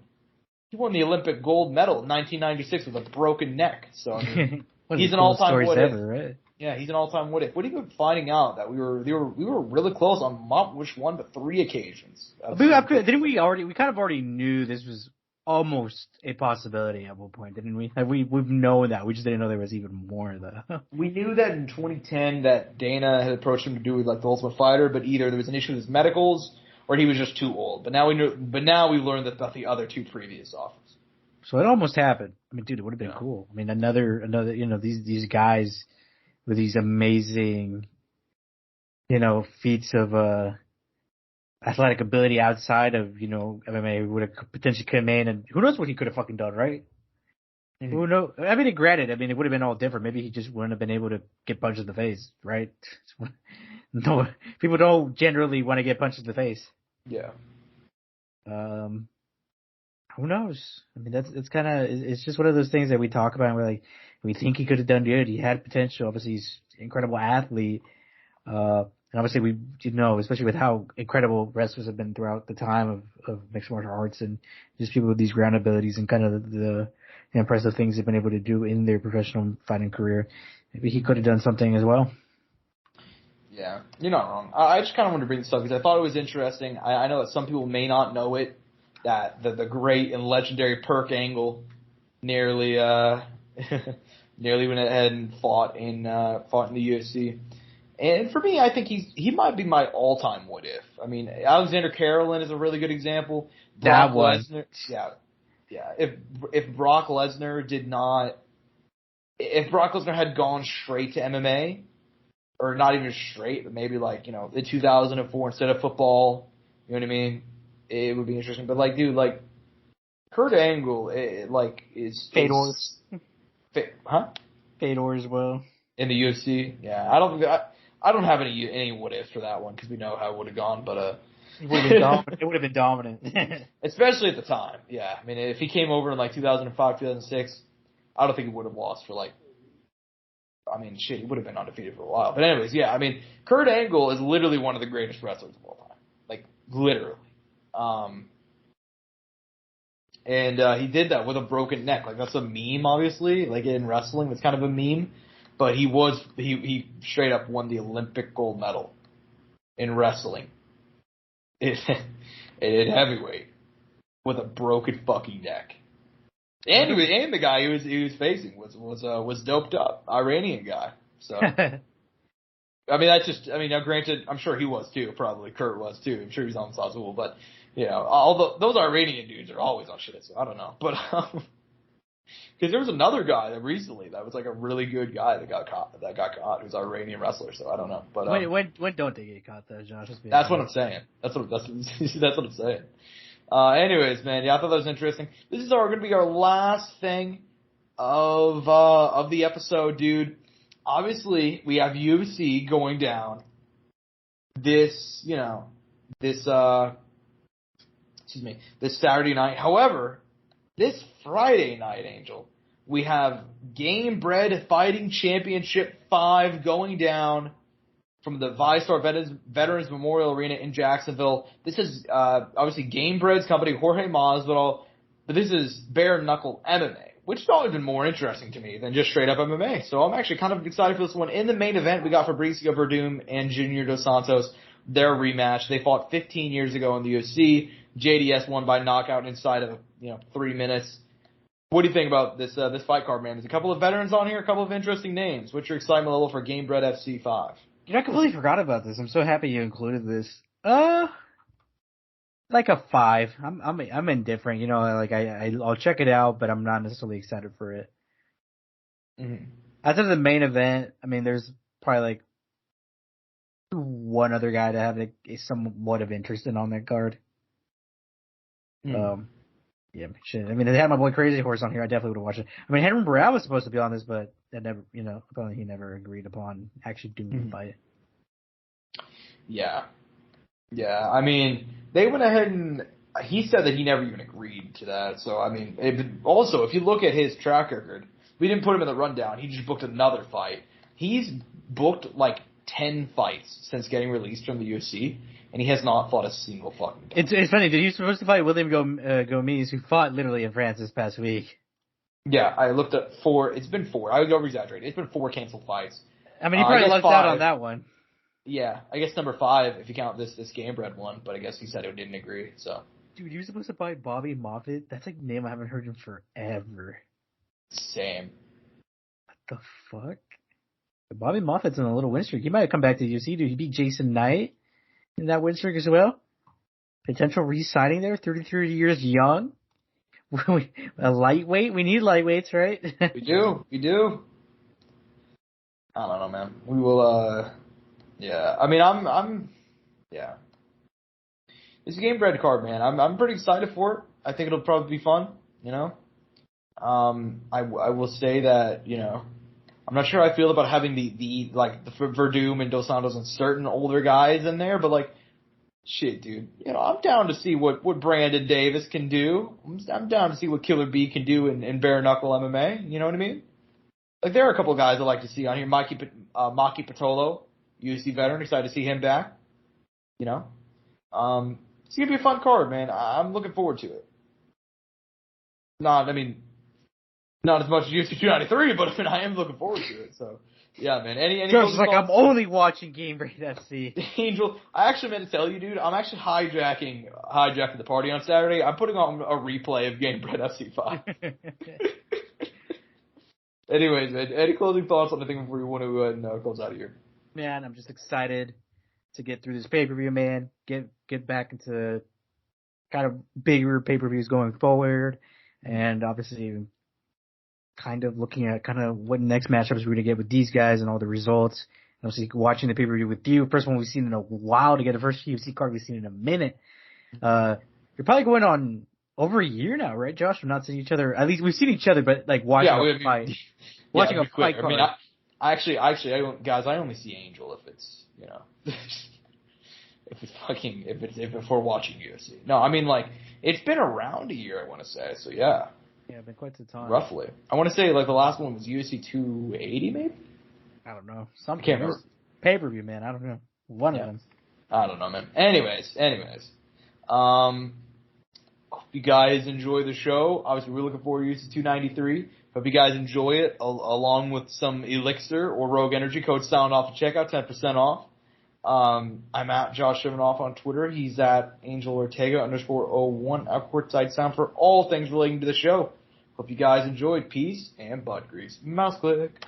the Olympic gold medal in 1996 with a broken neck. So, I mean, he's an all-time what if. Right? Yeah, he's an all-time what if. What are you finding out that we were really close on not which one, but 3 occasions? Didn't we already? We kind of already knew this was almost a possibility at one point, didn't we? Like we've known that. We just didn't know there was even more though. We knew that in 2010 that Dana had approached him to do like the Ultimate Fighter, but either there was an issue with his medicals or he was just too old. But now we learned that about the other two previous offers. So it almost happened. I mean, dude, it would have been cool. I mean, another, these guys with these amazing, feats of, athletic ability outside of, MMA would have potentially come in and who knows what he could have fucking done, right? Mm-hmm. Who knows? I mean, granted, it would have been all different. Maybe he just wouldn't have been able to get punched in the face, right? No, people don't generally want to get punched in the face. Yeah. Who knows? I mean, it's just one of those things that we talk about and we're like, we think he could have done good. He had potential. Obviously, he's an incredible athlete. And obviously we, especially with how incredible wrestlers have been throughout the time of mixed martial arts and just people with these ground abilities and kind of the impressive things they've been able to do in their professional fighting career. Maybe he could have done something as well. Yeah, you're not wrong. I just kind of wanted to bring this up because I thought it was interesting. I know that some people may not know it, that the great and legendary Perk Angle nearly went ahead and fought in the UFC. And for me, I think he might be my all-time what if. I mean, Alexander Carolyn is a really good example. Brock Lesnar, yeah. If Brock Lesnar had gone straight to MMA, or not even straight, but maybe in 2004 instead of football, you know what I mean? It would be interesting. But Kurt Angle, is Fedor's. Huh? Fedor as well. In the UFC, yeah. I don't have any what ifs for that one because we know how it would have gone, but it would have been dominant. Especially at the time, yeah. I mean, if he came over in 2005, 2006, I don't think he would have lost for he would have been undefeated for a while. But anyways, yeah. I mean, Kurt Angle is literally one of the greatest wrestlers of all time, literally. And he did that with a broken neck. That's a meme, obviously. In wrestling, that's kind of a meme. But he straight up won the Olympic gold medal in wrestling. In heavyweight with a broken fucking neck. And the guy he was facing was doped up, Iranian guy. So now granted, I'm sure he was too, probably Kurt was too. I'm sure he's on Sazul, but those Iranian dudes are always on shit, so I don't know. But because there was another guy that recently that was a really good guy that got caught, who's an Iranian wrestler, so I don't know. But when don't they get caught though, Josh? That's what I'm saying. That's what I'm saying. Anyways, man, I thought that was interesting. This is going to be our last thing of the episode, dude. Obviously, we have UFC going down this Saturday night. However, this Friday night, Angel, we have Game Bread Fighting Championship 5 going down from the VyStar Veterans Memorial Arena in Jacksonville. This is obviously Game Bread's company, Jorge Masvidal, but this is bare knuckle MMA, which has always been more interesting to me than just straight up MMA. So I'm actually kind of excited for this one. In the main event, we got Fabricio Verdum and Junior Dos Santos, their rematch. They fought 15 years ago in the UFC. JDS won by knockout inside of 3 minutes. What do you think about this fight card, man? There's a couple of veterans on here, a couple of interesting names. What's your excitement level for Game Bread FC 5? I completely forgot about this. I'm so happy you included this. Like a 5. I'm indifferent. I'll check it out, but I'm not necessarily excited for it. Mm-hmm. After the main event, there's probably one other guy to have somewhat of interest in on that card. Mm-hmm. Yeah, shit. They had my boy Crazy Horse on here. I definitely would have watched it. Henry Burrell was supposed to be on this, but that never, apparently he never agreed upon actually doing the fight. Yeah. Yeah. They went ahead and he said that he never even agreed to that. So, also, if you look at his track record, we didn't put him in the rundown. He just booked another fight. He's booked 10 fights since getting released from the UFC. And he has not fought a single fucking time. It's funny. He was supposed to fight William Gomez, who fought literally in France this past week. Yeah, I looked at 4. It's been 4. I would over-exaggerate. It's been 4 canceled fights. He probably lucked out on that one. Yeah, I guess number 5 if you count this Game Bread one, but I guess he said he didn't agree. So Dude, you're supposed to fight Bobby Moffett? That's like a name I haven't heard in forever. Same. What the fuck? Bobby Moffitt's on a little win streak. He might have come back to the UFC. Dude, he beat Jason Knight in that win streak as well. Potential re-signing there, 33 years young. A lightweight? We need lightweights, right? We do. I don't know, man. We will, yeah. I mean, yeah. It's a game bred card, man. I'm pretty excited for it. I think it'll probably be fun, you know? I will say that, you know, I'm not sure how I feel about having the Verdum and Dos Santos and certain older guys in there, but like, shit, dude. You know, I'm down to see what Brandon Davis can do. I'm down to see what Killer B can do in bare knuckle MMA. You know what I mean? Like, there are a couple guys I like to see on here. Maki Patolo, UFC veteran. Excited to see him back. You know? It's gonna be a fun card, man. I'm looking forward to it. Not as much as UFC 293, but I mean, I am looking forward to it. So, yeah, man. Any Joe's like, I'm only watching Game Break FC. Angel, I actually meant to tell you, dude, I'm actually hijacking the party on Saturday. I'm putting on a replay of Game Break FC 5. Anyways, man, any closing thoughts on the thing before we want to go ahead and close out of here? Man, I'm just excited to get through this pay-per-view, man. Get back into kind of bigger pay-per-views going forward, and obviously kind of looking at kind of what next matchups we're going to get with these guys and all the results. And obviously watching the pay-per-view with you. First one we've seen in a while to get the first UFC card we've seen in a minute. You're probably going on over a year now, right, Josh? We're not seeing each other. At least we've seen each other, but like watching a fight. Watching a fight card. I mean, guys, I only see Angel if it's, you know, if we're watching UFC. No, I mean, like, it's been around a year, I want to say. So yeah. Yeah, been quite some time. Roughly. I want to say, like, the last one was UFC 280, maybe? I don't know. Some can't remember. Pay-per-view, man. I don't know. One of them. I don't know, man. Anyways. Hope you guys enjoy the show. Obviously, we're looking forward to UFC 293. Hope you guys enjoy it, along with some ELYXR or Rogue Energy. Code Soundoff to checkout, 10% off. I'm at Josh Evanoff on Twitter. He's at Angel Ortega _01 at Courtside Sound for all things relating to the show. Hope you guys enjoyed. Peace and butt grease. Mouse click.